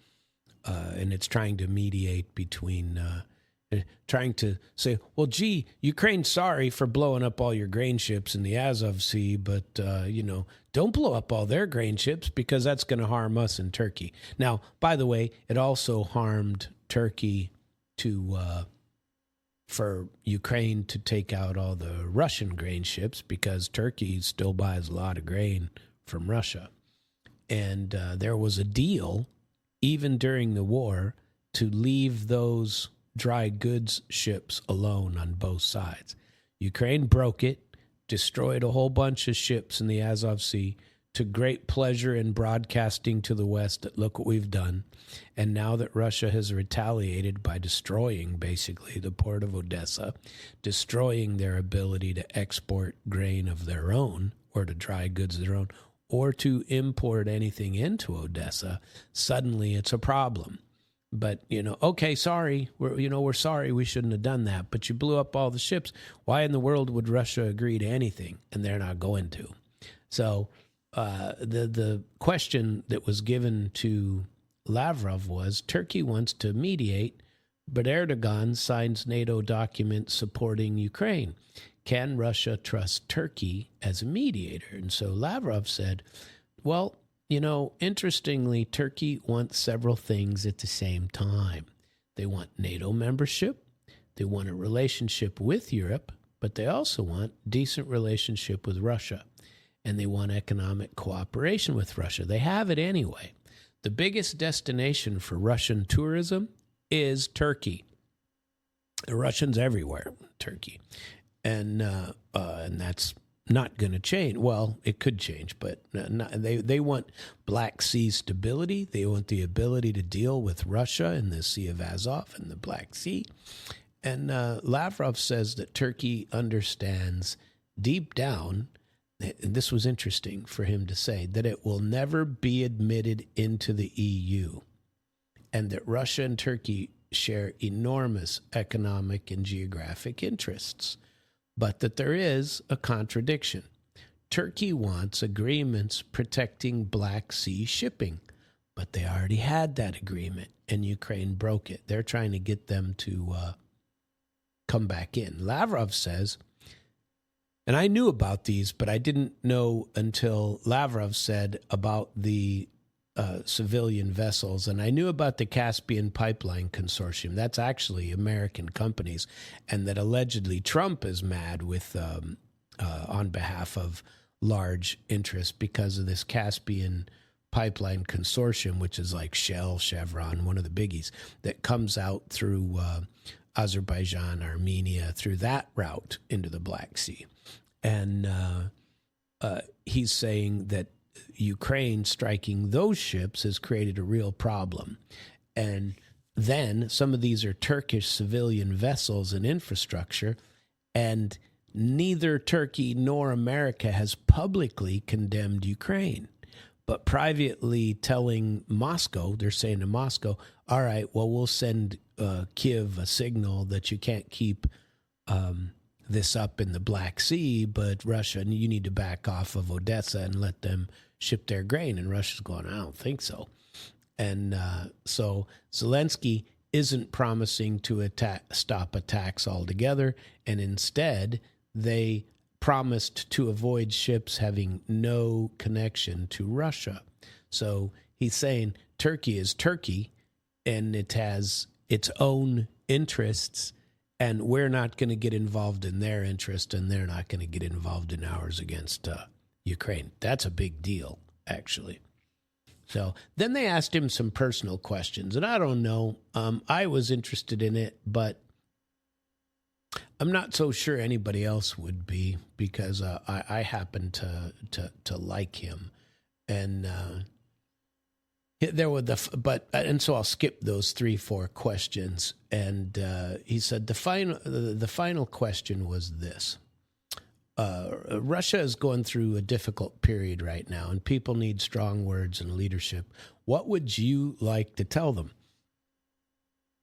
Speaker 1: and it's trying to mediate between. Trying to say, well, gee, Ukraine's sorry for blowing up all your grain ships in the Azov Sea, but, don't blow up all their grain ships because that's going to harm us in Turkey. Now, by the way, it also harmed Turkey for Ukraine to take out all the Russian grain ships, because Turkey still buys a lot of grain from Russia. And there was a deal, even during the war, to leave those dry goods ships alone on both sides. Ukraine broke it, destroyed a whole bunch of ships in the Azov Sea, to great pleasure in broadcasting to the West that look what we've done. And now that Russia has retaliated by destroying basically the port of Odessa, destroying their ability to export grain of their own or to dry goods of their own or to import anything into Odessa, suddenly it's a problem. But, okay, sorry, we're sorry, we shouldn't have done that. But you blew up all the ships. Why in the world would Russia agree to anything? And they're not going to. So the question that was given to Lavrov was, Turkey wants to mediate, but Erdogan signs NATO documents supporting Ukraine. Can Russia trust Turkey as a mediator? And so Lavrov said, well, interestingly, Turkey wants several things at the same time. They want NATO membership, they want a relationship with Europe, but they also want decent relationship with Russia, and they want economic cooperation with Russia. They have it anyway. The biggest destination for Russian tourism is Turkey. The Russians everywhere, Turkey. And that's not going to change. Well, it could change, but they want Black Sea stability. They want the ability to deal with Russia in the Sea of Azov and the Black Sea. And Lavrov says that Turkey understands deep down, and this was interesting for him to say, that it will never be admitted into the EU, and that Russia and Turkey share enormous economic and geographic interests, but that there is a contradiction. Turkey wants agreements protecting Black Sea shipping, but they already had that agreement, and Ukraine broke it. They're trying to get them to come back in. Lavrov says, and I knew about these, but I didn't know until Lavrov said about the civilian vessels, and I knew about the Caspian Pipeline Consortium. That's actually American companies, and that allegedly Trump is mad with on behalf of large interests because of this Caspian Pipeline Consortium, which is like Shell, Chevron, one of the biggies, that comes out through Azerbaijan, Armenia, through that route into the Black Sea. And he's saying that Ukraine striking those ships has created a real problem. And then some of these are Turkish civilian vessels and infrastructure, and neither Turkey nor America has publicly condemned Ukraine, but privately telling Moscow, they're saying to Moscow, all right, well, we'll send Kiev a signal that you can't keep this up in the Black Sea, but Russia, you need to back off of Odessa and let them ship their grain. And Russia's going, I don't think so. And so Zelensky isn't promising to stop attacks altogether, and instead they promised to avoid ships having no connection to Russia. So he's saying Turkey is Turkey, and it has its own interests, and we're not going to get involved in their interest, and they're not going to get involved in ours against Ukraine. That's a big deal, actually. So then they asked him some personal questions, and I don't know. I was interested in it, but I'm not so sure anybody else would be, because I happen to like him, and there were and so I'll skip those 3-4 questions. And he said the final question was this: Russia is going through a difficult period right now, and people need strong words and leadership. What would you like to tell them?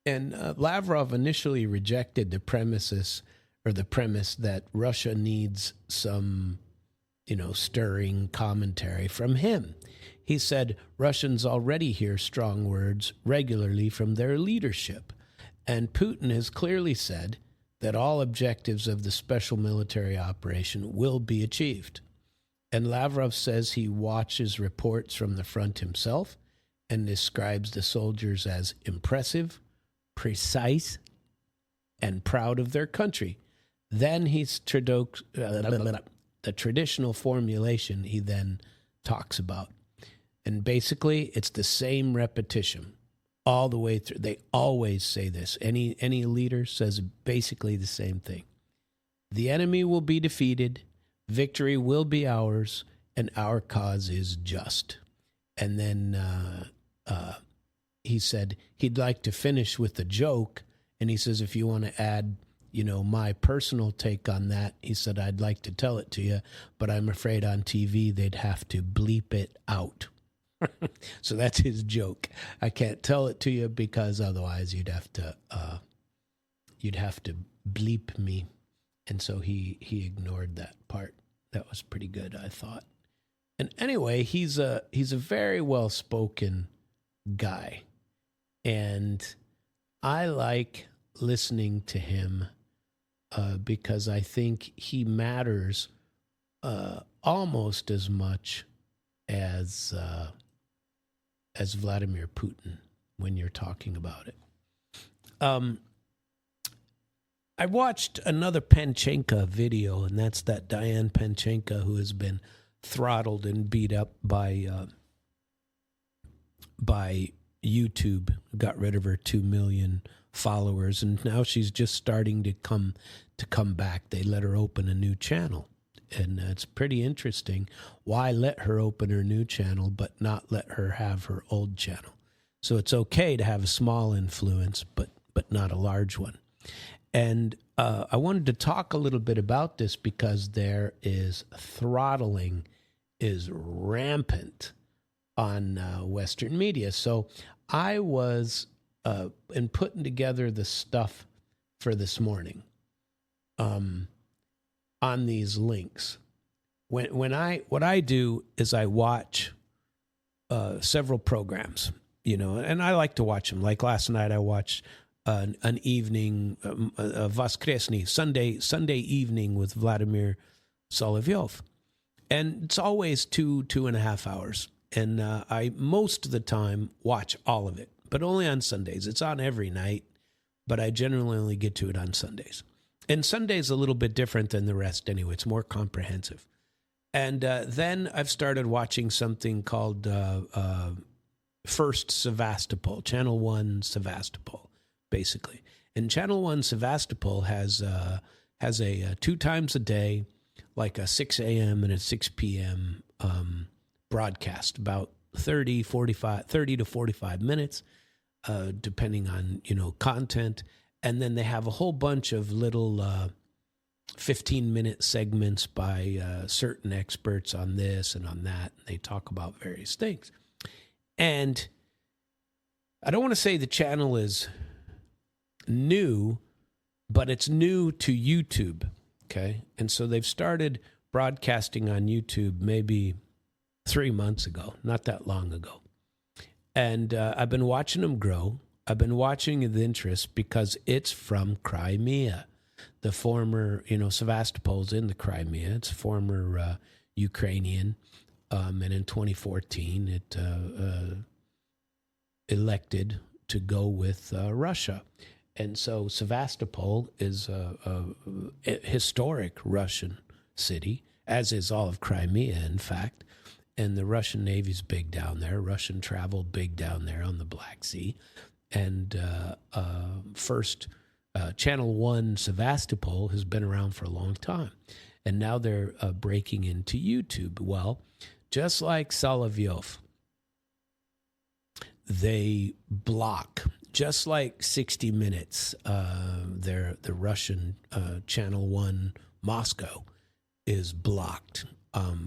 Speaker 1: And Lavrov initially rejected the premise that Russia needs some, stirring commentary from him. He said Russians already hear strong words regularly from their leadership, and Putin has clearly said that all objectives of the special military operation will be achieved. And Lavrov says he watches reports from the front himself and describes the soldiers as impressive, precise, and proud of their country. Then he's the traditional formulation he then talks about. And basically, it's the same repetition all the way through. They always say this. Any leader says basically the same thing. The enemy will be defeated, victory will be ours, and our cause is just. And then he said he'd like to finish with a joke, and he says, if you want to add, my personal take on that, he said, I'd like to tell it to you, but I'm afraid on TV they'd have to bleep it out. So that's his joke. I can't tell it to you because otherwise you'd have to bleep me. And so he ignored that part. That was pretty good, I thought. And anyway, he's a very well-spoken guy. And I like listening to him because I think he matters almost as much as Vladimir Putin when you're talking about it. I watched another Panchenka video, and that's that Diane Panchenka who has been throttled and beat up by YouTube. Got rid of her 2 million followers, and now she's just starting to come back. They let her open a new channel, and it's pretty interesting. Why let her open her new channel but not let her have her old channel? So it's okay to have a small influence, but not a large one. And I wanted to talk a little bit about this because throttling is rampant on Western media. So I was in putting together the stuff for this morning on these links. What I do is I watch several programs, and I like to watch them. Like last night, I watched an evening, Voskresny, Sunday evening with Vladimir Solovyov. And it's always 2.5 hours. And I, most of the time, watch all of it, but only on Sundays. It's on every night, but I generally only get to it on Sundays. And Sunday's a little bit different than the rest anyway. It's more comprehensive. And then I've started watching something called First Sevastopol, Channel 1 Sevastopol, basically. And Channel 1 Sevastopol has a 2 times a day, like a 6 a.m. and a 6 p.m. Broadcast, about 30 to 45 minutes, depending on, content. And then they have a whole bunch of little 15-minute segments by certain experts on this and on that. And they talk about various things. And I don't want to say the channel is new, but it's new to YouTube, okay? And so they've started broadcasting on YouTube maybe 3 months ago, not that long ago. And I've been watching them grow. I've been watching with interest because it's from Crimea. The former, Sevastopol's in the Crimea. It's former Ukrainian. And in 2014, it elected to go with Russia. And so Sevastopol is a historic Russian city, as is all of Crimea, in fact. And the Russian Navy's big down there. Russian travel big down there on the Black Sea. And first, Channel 1 Sevastopol has been around for a long time. And now they're breaking into YouTube. Well, just like Solovyov, they block, just like 60 Minutes, the Russian Channel 1 Moscow is blocked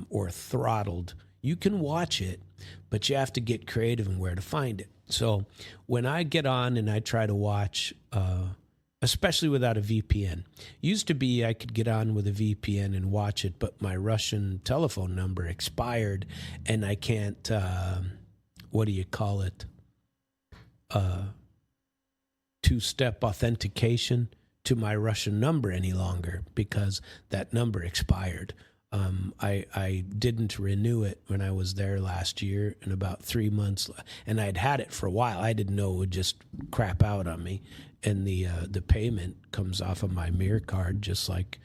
Speaker 1: or throttled. You can watch it, but you have to get creative in where to find it. So when I get on and I try to watch, especially without a VPN, used to be I could get on with a VPN and watch it, but my Russian telephone number expired and I can't, two-step authentication to my Russian number any longer because that number expired. I didn't renew it when I was there last year in about 3 months, and I'd had it for a while. I didn't know it would just crap out on me, and the payment comes off of my Mir card just like,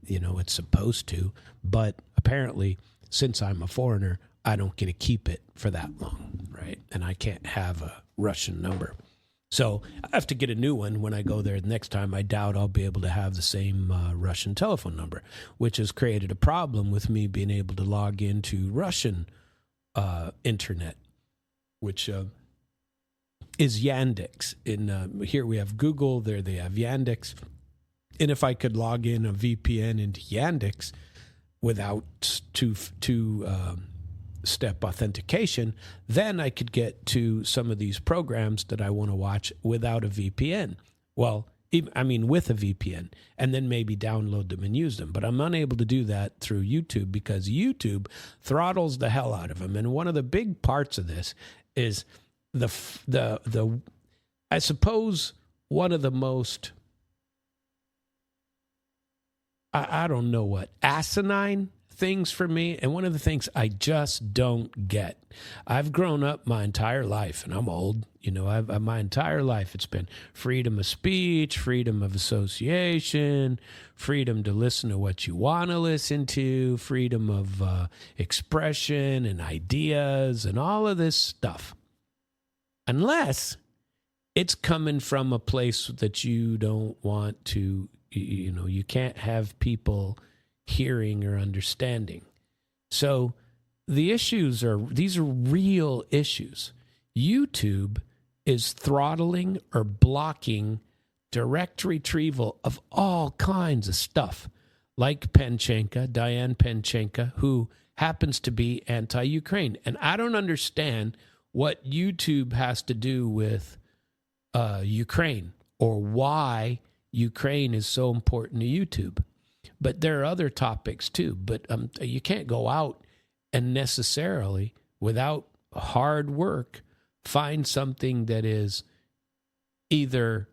Speaker 1: it's supposed to. But apparently, since I'm a foreigner, I don't get to keep it for that long, right? And I can't have Russian number. So I have to get a new one when I go there next time. I doubt I'll be able to have the same Russian telephone number, which has created a problem with me being able to log into Russian internet, which is Yandex. Here we have Google, there they have Yandex. And if I could log in a VPN into Yandex without two-step authentication, then I could get to some of these programs that I want to watch without a VPN. Well, with a VPN, and then maybe download them and use them. But I'm unable to do that through YouTube because YouTube throttles the hell out of them. And one of the big parts of this is the I suppose one of the most, I don't know what, asinine things for me, and one of the things I just don't get. I've grown up my entire life, and I'm old, my entire life it's been freedom of speech, freedom of association, freedom to listen to what you want to listen to, freedom of expression and ideas and all of this stuff. Unless it's coming from a place that you don't want to, you can't have people hearing or understanding. So these are real issues. YouTube is throttling or blocking direct retrieval of all kinds of stuff, like Diane Penchenka, who happens to be anti-Ukraine. And I don't understand what YouTube has to do with Ukraine or why Ukraine is so important to YouTube. But there are other topics too. But you can't go out and necessarily, without hard work, find something that is either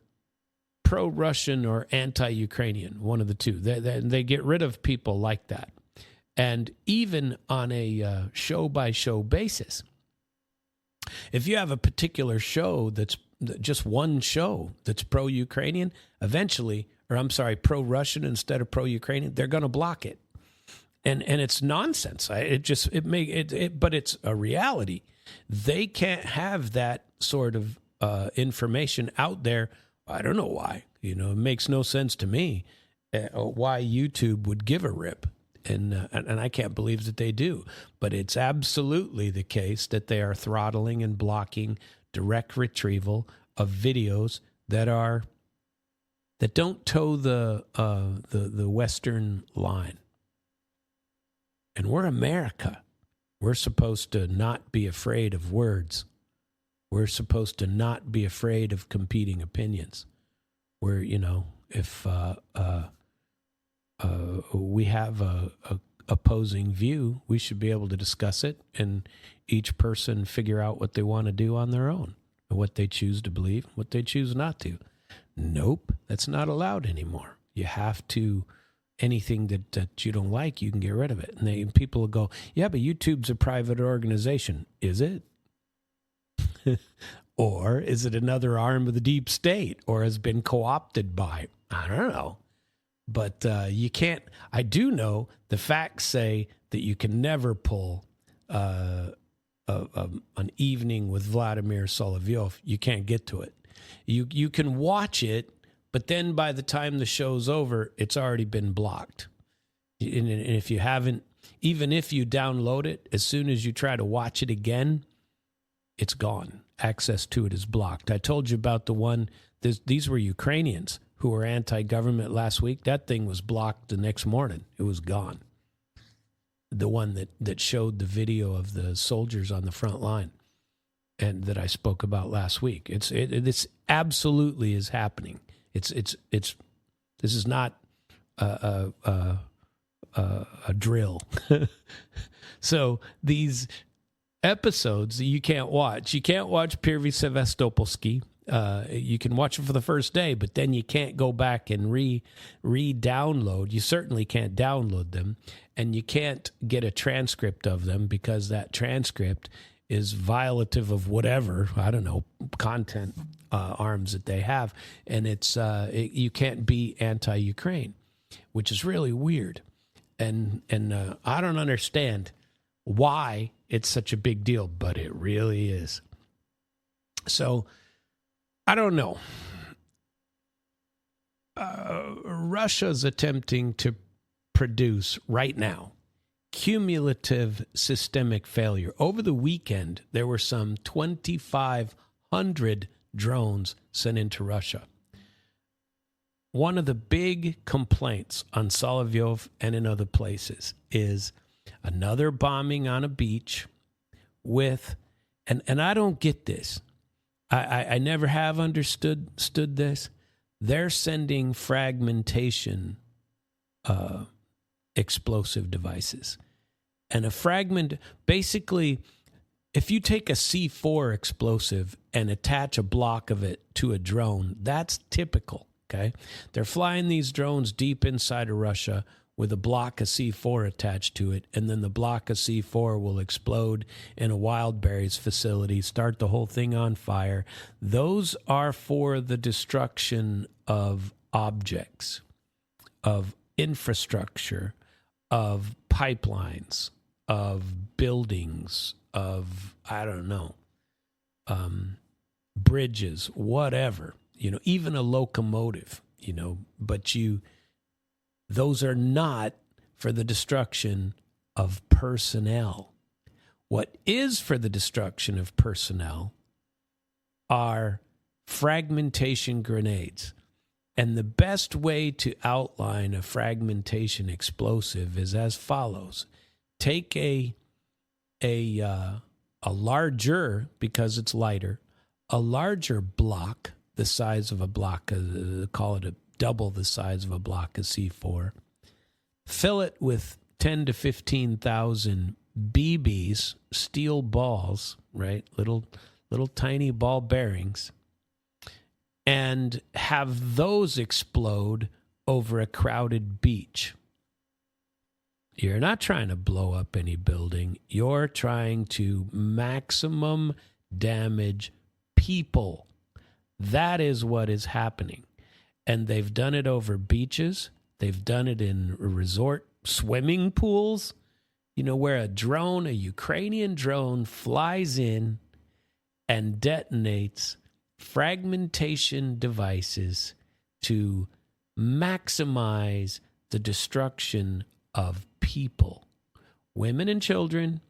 Speaker 1: pro-Russian or anti-Ukrainian, one of the two. They get rid of people like that. And even on a show-by-show basis, if you have a particular show that's just one show that's pro-Ukrainian, eventually, pro-Russian instead of pro-Ukrainian, they're going to block it. And it's nonsense. But it's a reality. They can't have that sort of information out there. I don't know why. It makes no sense to me why YouTube would give a rip. And I can't believe that they do. But it's absolutely the case that they are throttling and blocking direct retrieval of videos that don't toe the Western line. And we're America. We're supposed to not be afraid of words. We're supposed to not be afraid of competing opinions. Where, if we have a opposing view, we should be able to discuss it and each person figure out what they want to do on their own, and what they choose to believe, what they choose not to. Nope, that's not allowed anymore. You have to, anything that you don't like, you can get rid of it. And people will go, yeah, but YouTube's a private organization. Is it? Or is it another arm of the deep state, or has been co-opted by? I don't know. But you can't, I do know the facts say that you can never pull an evening with Vladimir Solovyov. You can't get to it. You can watch it, but then by the time the show's over, it's already been blocked. And if you haven't, even if you download it, as soon as you try to watch it again, it's gone. Access to it is blocked. I told you about the one, these were Ukrainians who were anti-government last week. That thing was blocked the next morning. It was gone. The one that showed the video of the soldiers on the front line and that I spoke about last week. This absolutely is happening. This is not a drill. So these episodes that you can't watch Pirvi Sevastopolsky. You can watch it for the first day, but then you can't go back and re-download. You certainly can't download them, and you can't get a transcript of them because that transcript is violative of whatever, I don't know, content arms that they have, and you can't be anti-Ukraine, which is really weird, and I don't understand why it's such a big deal, but it really is. So I don't know. Russia's attempting to produce right now cumulative systemic failure. Over the weekend, there were some 2,500 drones sent into Russia. One of the big complaints on Solovyov and in other places is another bombing on a beach with, and I don't get this. I never have understood this. They're sending fragmentation explosive devices. And a fragment, basically, if you take a C4 explosive and attach a block of it to a drone, that's typical, okay? They're flying these drones deep inside of Russia with a block of C4 attached to it, and then the block of C4 will explode in a wild berries facility, start the whole thing on fire. Those are for the destruction of objects, of infrastructure, of pipelines, of buildings, of, I don't know, bridges, whatever, even a locomotive, but those are not for the destruction of personnel. What is for the destruction of personnel are fragmentation grenades. And the best way to outline a fragmentation explosive is as follows. Take a larger, because it's lighter, a larger block, the size of a block, call it double the size of a block of C4, fill it with 10 to 15,000 BBs, steel balls, right? Little tiny ball bearings, and have those explode over a crowded beach. You're not trying to blow up any building. You're trying to maximum damage people. That is what is happening. And they've done it over beaches. They've done it in resort swimming pools, where a Ukrainian drone flies in and detonates fragmentation devices to maximize the destruction of people, women and children,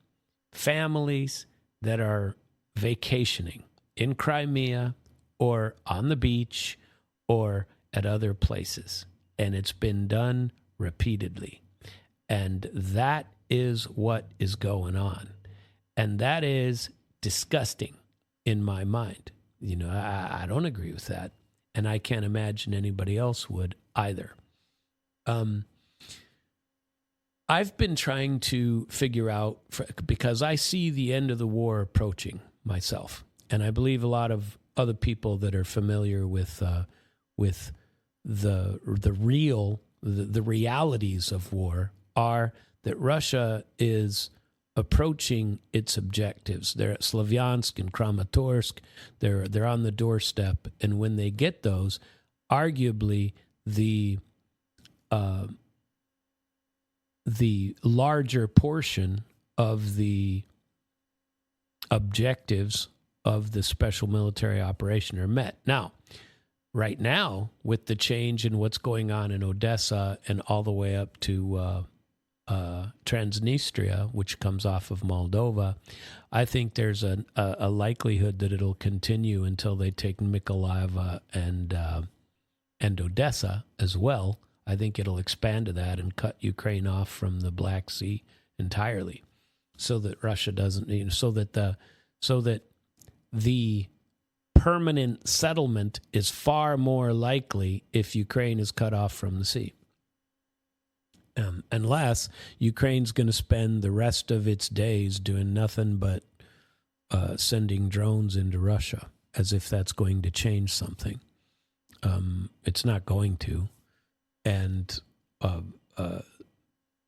Speaker 1: families that are vacationing in Crimea or on the beach or at other places. And it's been done repeatedly. And that is what is going on. And that is disgusting in my mind. I don't agree with that. And I can't imagine anybody else would either. I've been trying to figure out, because I see the end of the war approaching myself. And I believe a lot of other people that are familiar with the realities of war are that Russia is approaching its objectives. They're at Slavyansk and Kramatorsk. They're on the doorstep, and when they get those, arguably the larger portion of the objectives of the special military operation are met. Now, right now, with the change in what's going on in Odessa and all the way up to Transnistria, which comes off of Moldova, I think there's a likelihood that it'll continue until they take Mykolaiv and Odessa as well. I think it'll expand to that and cut Ukraine off from the Black Sea entirely, so that Russia doesn't, so that the permanent settlement is far more likely if Ukraine is cut off from the sea. Unless Ukraine's going to spend the rest of its days doing nothing but sending drones into Russia, as if that's going to change something. It's not going to. And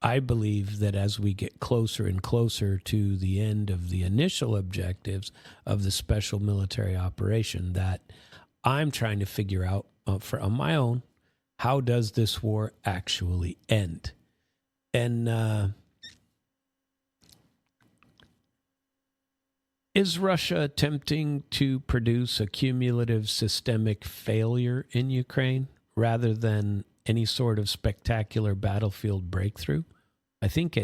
Speaker 1: I believe that as we get closer and closer to the end of the initial objectives of the special military operation, that I'm trying to figure out on my own, how does this war actually end? And Is Russia attempting to produce a cumulative systemic failure in Ukraine rather than any sort of spectacular battlefield breakthrough? I think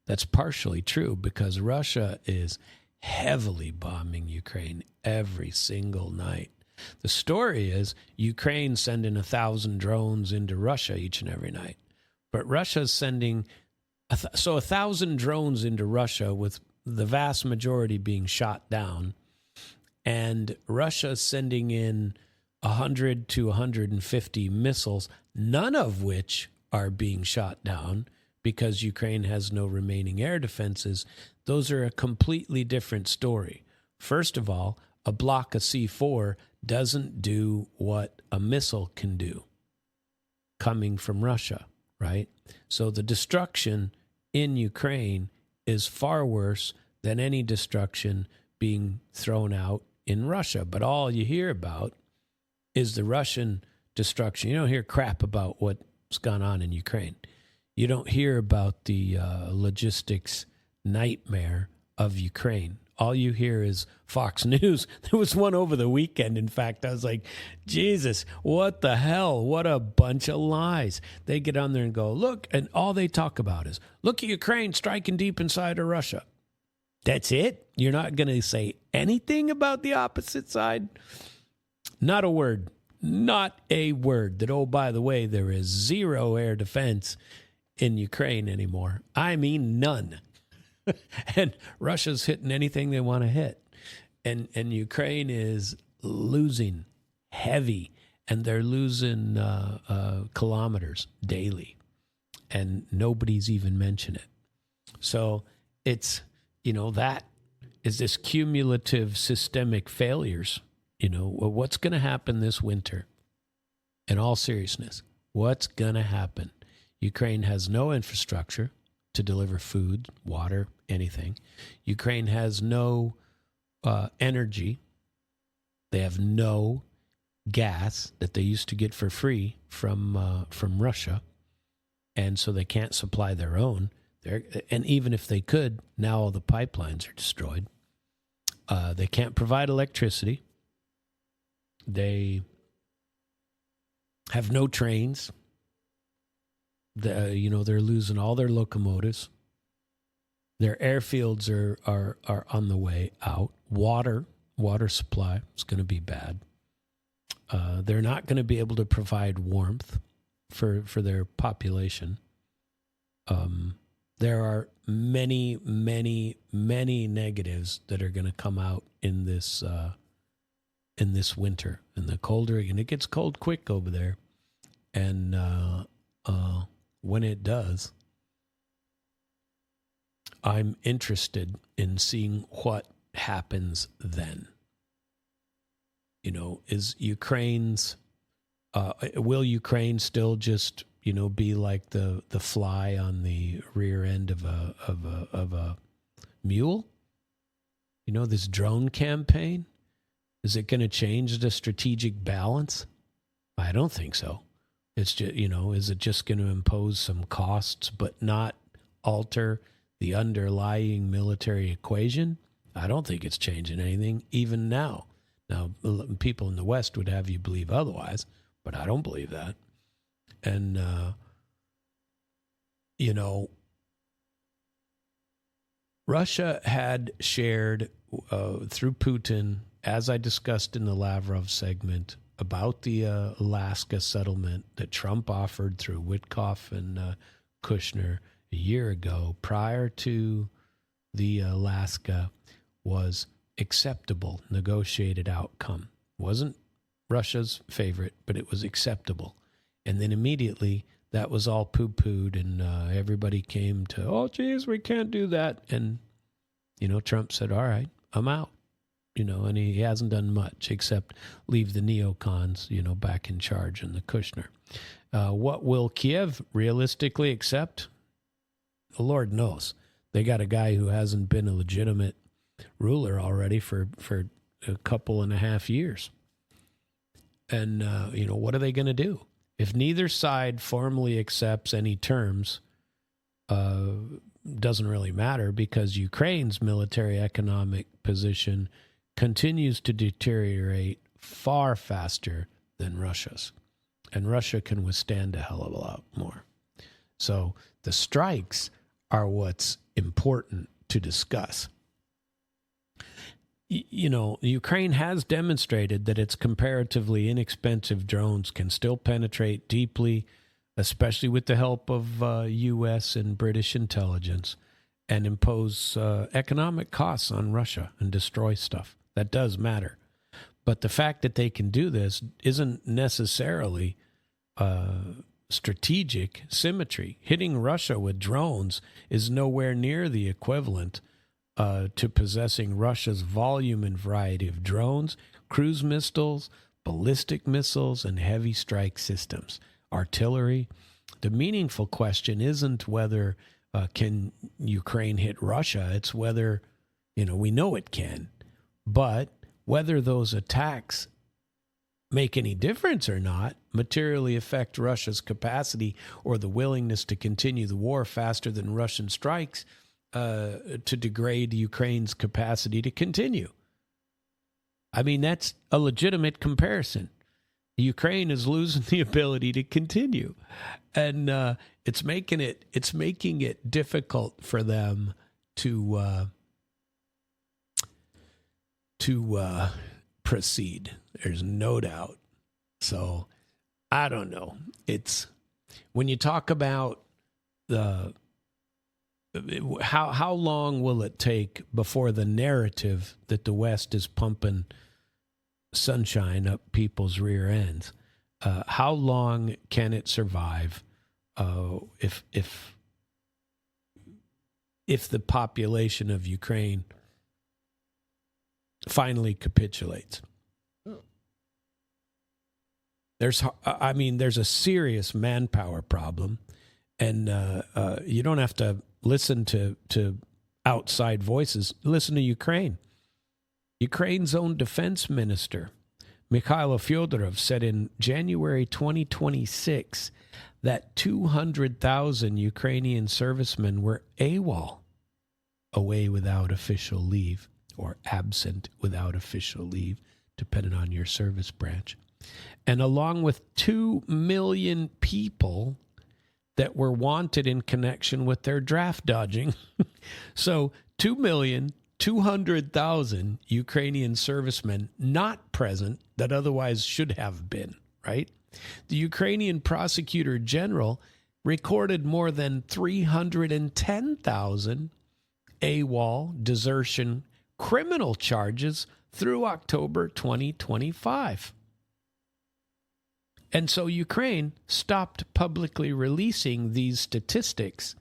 Speaker 1: that's partially true because Russia is heavily bombing Ukraine every single night. The story is Ukraine sending 1,000 drones into Russia each and every night. But Russia's sending 1,000 drones into Russia with the vast majority being shot down, and Russia sending in 100 to 150 missiles, none of which are being shot down because Ukraine has no remaining air defenses. Those are a completely different story. First of all, a block of C4 doesn't do what a missile can do coming from Russia, right? So the destruction in Ukraine is far worse than any destruction being thrown out in Russia. But all you hear about is the Russian destruction. You don't hear crap about what's gone on in Ukraine. You don't hear about the logistics nightmare of Ukraine. All you hear is Fox News. There was one over the weekend. In fact, I was like, Jesus, what the hell? What a bunch of lies. They get on there and go, look, and all they talk about is, look at Ukraine striking deep inside of Russia. That's it? You're not going to say anything about the opposite side? Not a word. Not a word. That, oh, by the way, there is zero air defense in Ukraine anymore. I mean, none. And Russia's hitting anything they want to hit. And Ukraine is losing heavy, and they're losing kilometers daily. And nobody's even mentioned it. So it's, that is this cumulative systemic failures. What's going to happen this winter? In all seriousness, what's going to happen? Ukraine has no infrastructure to deliver food, water, anything. Ukraine has no energy. They have no gas that they used to get for free from Russia, and so they can't supply their own. And even if they could, now all the pipelines are destroyed. They can't provide electricity. They have no trains. They're losing all their locomotives. Their airfields are on the way out. Water supply is going to be bad. They're not going to be able to provide warmth for their population. There are many, many, many negatives that are going to come out in this winter. And the colder, and it gets cold quick over there. And when it does, I'm interested in seeing what happens then. Is Ukraine's, will Ukraine still just, be like the fly on the rear end of a mule? This drone campaign, is it going to change the strategic balance? I don't think so. It's just, is it just going to impose some costs but not alter the underlying military equation? I don't think it's changing anything even now. Now, people in the West would have you believe otherwise, but I don't believe that. And, Russia had shared through Putin, as I discussed in the Lavrov segment, about the Alaska settlement that Trump offered through Witkoff and Kushner a year ago, prior to the Alaska, was acceptable negotiated outcome. Wasn't Russia's favorite, but it was acceptable. And then immediately that was all poo-pooed, and everybody came to, oh, geez, we can't do that. And, Trump said, all right, I'm out. And he hasn't done much except leave the neocons, back in charge in the Kushner. What will Kiev realistically accept? The Lord knows. They got a guy who hasn't been a legitimate ruler already for a couple and a half years. And, what are they going to do? If neither side formally accepts any terms, doesn't really matter because Ukraine's military economic position continues to deteriorate far faster than Russia's. And Russia can withstand a hell of a lot more. So the strikes are what's important to discuss. Ukraine has demonstrated that its comparatively inexpensive drones can still penetrate deeply, especially with the help of U.S. and British intelligence, and impose economic costs on Russia and destroy stuff. That does matter. But the fact that they can do this isn't necessarily strategic symmetry. Hitting Russia with drones is nowhere near the equivalent to possessing Russia's volume and variety of drones, cruise missiles, ballistic missiles, and heavy strike systems, artillery. The meaningful question isn't whether can Ukraine hit Russia. It's whether, we know it can, but whether those attacks make any difference or not, materially affect Russia's capacity or the willingness to continue the war faster than Russian strikes to degrade Ukraine's capacity to continue. I mean, that's a legitimate comparison. Ukraine is losing the ability to continue, and it's making it difficult for them to proceed. There's no doubt. So I don't know. It's when you talk about the how long will it take before the narrative that the West is pumping sunshine up people's rear ends? How long can it survive if the population of Ukraine finally capitulates? There's a serious manpower problem, and you don't have to listen to outside voices. Listen to Ukraine. Ukraine's own defense minister, Mikhailo Fyodorov, said in January 2026 that 200,000 Ukrainian servicemen were AWOL, away without official leave, or absent without official leave, depending on your service branch. And along with 2 million people that were wanted in connection with their draft dodging. So 2,200,000 Ukrainian servicemen not present that otherwise should have been, right? The Ukrainian prosecutor general recorded more than 310,000 AWOL, desertion, criminal charges through October 2025. And so Ukraine stopped publicly releasing these statistics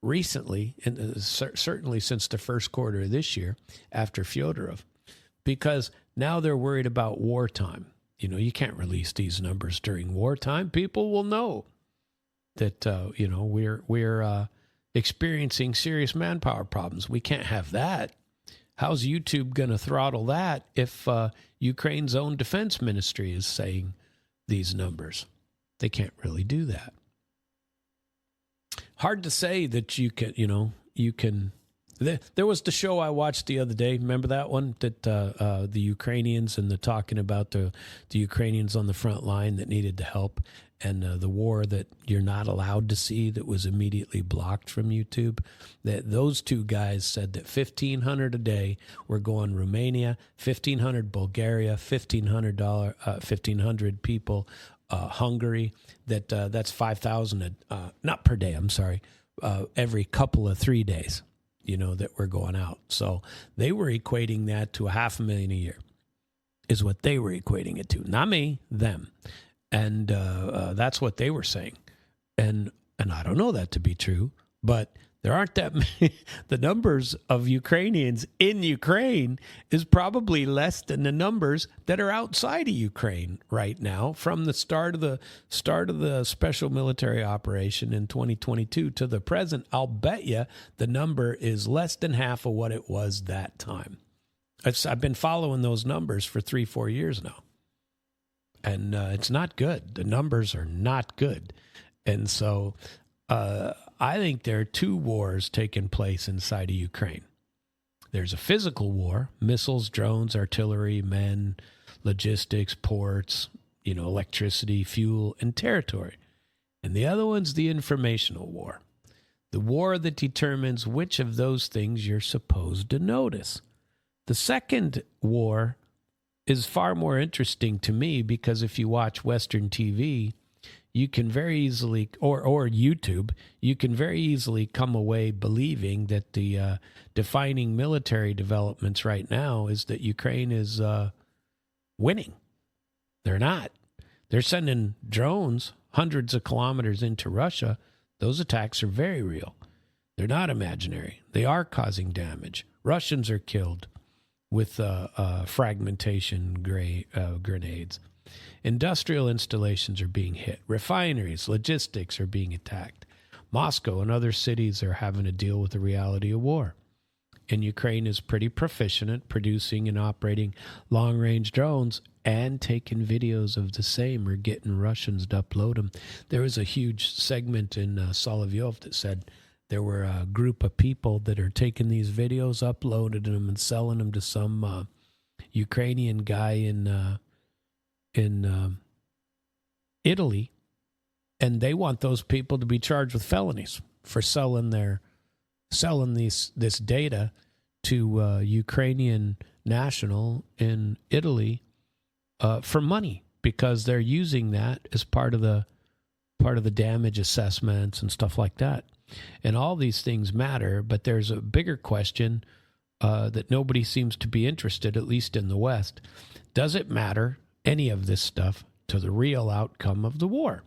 Speaker 1: recently, and certainly since the first quarter of this year, after Fyodorov, because now they're worried about wartime. You can't release these numbers during wartime. People will know that we're experiencing serious manpower problems. We can't have that. How's YouTube going to throttle that if Ukraine's own defense ministry is saying these numbers? They can't really do that. Hard to say that you can. There was the show I watched the other day. Remember that one? That the Ukrainians and the talking about the Ukrainians on the front line that needed the help, and the war that you're not allowed to see that was immediately blocked from YouTube. That those two guys said that 1,500 a day were going Romania, 1,500 Bulgaria, 1,500 people Hungary. That's 5,000 not per day. I'm sorry, every couple of 3 days. That we're going out. So they were equating that to $500,000 a year, is what they were equating it to. Not me, them. And that's what they were saying. And I don't know that to be true, but there aren't that many. The numbers of Ukrainians in Ukraine is probably less than the numbers that are outside of Ukraine right now from the start of the special military operation in 2022 to the present. I'll bet you the number is less than half of what it was that time. I've been following those numbers for 3-4 years now. And it's not good. The numbers are not good. And so I think there are two wars taking place inside of Ukraine. There's a physical war, missiles, drones, artillery, men, logistics, ports, electricity, fuel, and territory. And the other one's the informational war. The war that determines which of those things you're supposed to notice. The second war is far more interesting to me because if you watch Western TV, you can very easily, or YouTube, you can very easily come away believing that the defining military developments right now is that Ukraine is winning. They're not. They're sending drones hundreds of kilometers into Russia. Those attacks are very real. They're not imaginary. They are causing damage. Russians are killed with fragmentation grenades. Industrial installations are being hit. Refineries, logistics are being attacked. Moscow and other cities are having to deal with the reality of war. And Ukraine is pretty proficient at producing and operating long-range drones and taking videos of the same or getting Russians to upload them. There was a huge segment in Solovyov that said there were a group of people that are taking these videos, uploading them, and selling them to some Ukrainian guy in Italy, and they want those people to be charged with felonies for selling this data to Ukrainian national in Italy for money because they're using that as part of the damage assessments and stuff like that. And all these things matter, but there's a bigger question that nobody seems to be interested, at least in the West. Does it matter, any of this stuff, to the real outcome of the war?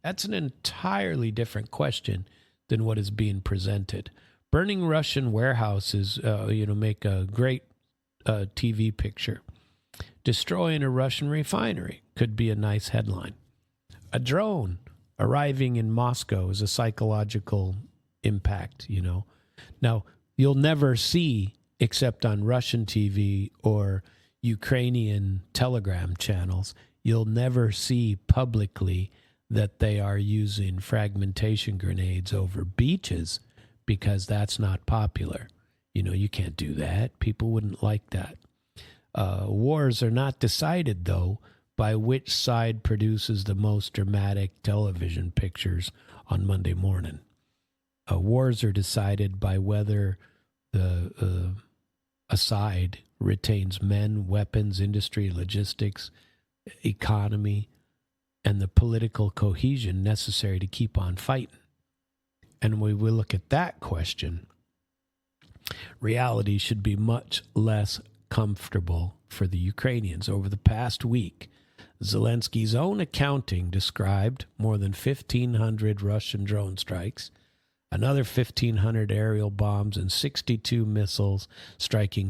Speaker 1: That's an entirely different question than what is being presented. Burning Russian warehouses, make a great TV picture. Destroying a Russian refinery could be a nice headline. A drone arriving in Moscow is a psychological impact, Now, you'll never see, except on Russian TV or Ukrainian telegram channels, you'll never see publicly that they are using fragmentation grenades over beaches because that's not popular. You can't do that. People wouldn't like that. Wars are not decided, though, by which side produces the most dramatic television pictures on Monday morning. Wars are decided by whether a side retains men, weapons, industry, logistics, economy, and the political cohesion necessary to keep on fighting. And when we look at that question, reality should be much less comfortable for the Ukrainians. Over the past week, Zelensky's own accounting described more than 1,500 Russian drone strikes, another 1,500 aerial bombs, and 62 missiles striking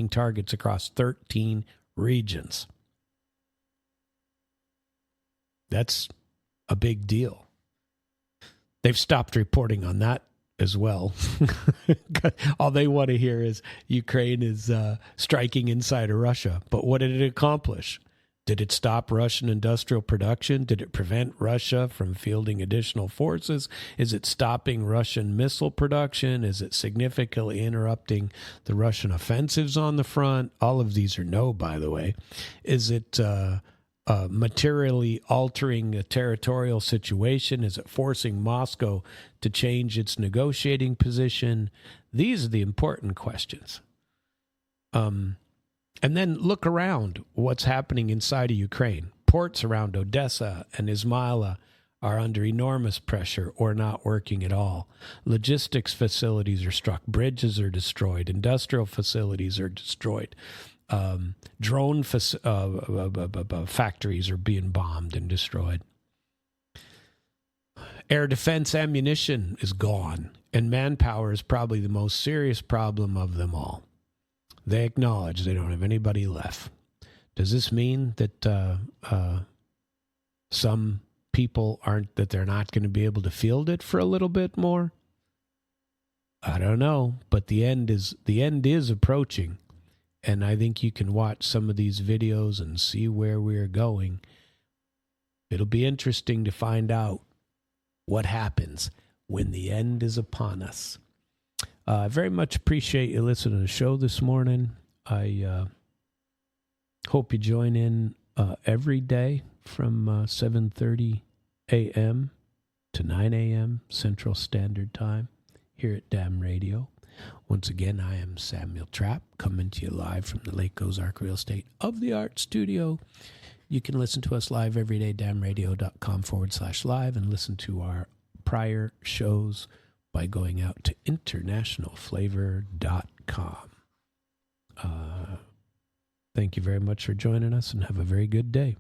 Speaker 1: targets across 13 regions. That's a big deal. They've stopped reporting on that as well. All they want to hear is Ukraine is striking inside of Russia. But what did it accomplish? Did it stop Russian industrial production? Did it prevent Russia from fielding additional forces? Is it stopping Russian missile production? Is it significantly interrupting the Russian offensives on the front? All of these are no, by the way. Is it materially altering a territorial situation? Is it forcing Moscow to change its negotiating position? These are the important questions. And then look around what's happening inside of Ukraine. Ports around Odessa and Izmaila are under enormous pressure or not working at all. Logistics facilities are struck. Bridges are destroyed. Industrial facilities are destroyed. Drone factories are being bombed and destroyed. Air defense ammunition is gone, and manpower is probably the most serious problem of them all. They acknowledge they don't have anybody left. Does this mean that some people they're not going to be able to field it for a little bit more? I don't know, but the end is approaching. And I think you can watch some of these videos and see where we're going. It'll be interesting to find out what happens when the end is upon us. I very much appreciate you listening to the show this morning. I hope you join in every day from 7:30 a.m. to 9 a.m. Central Standard Time here at Dam Radio. Once again, I am Samuel Trapp, coming to you live from the Lake Ozark Real Estate of the Art Studio. You can listen to us live every day, damradio.com/live, and listen to our prior shows by going out to internationalflavor.com. Thank you very much for joining us, and have a very good day.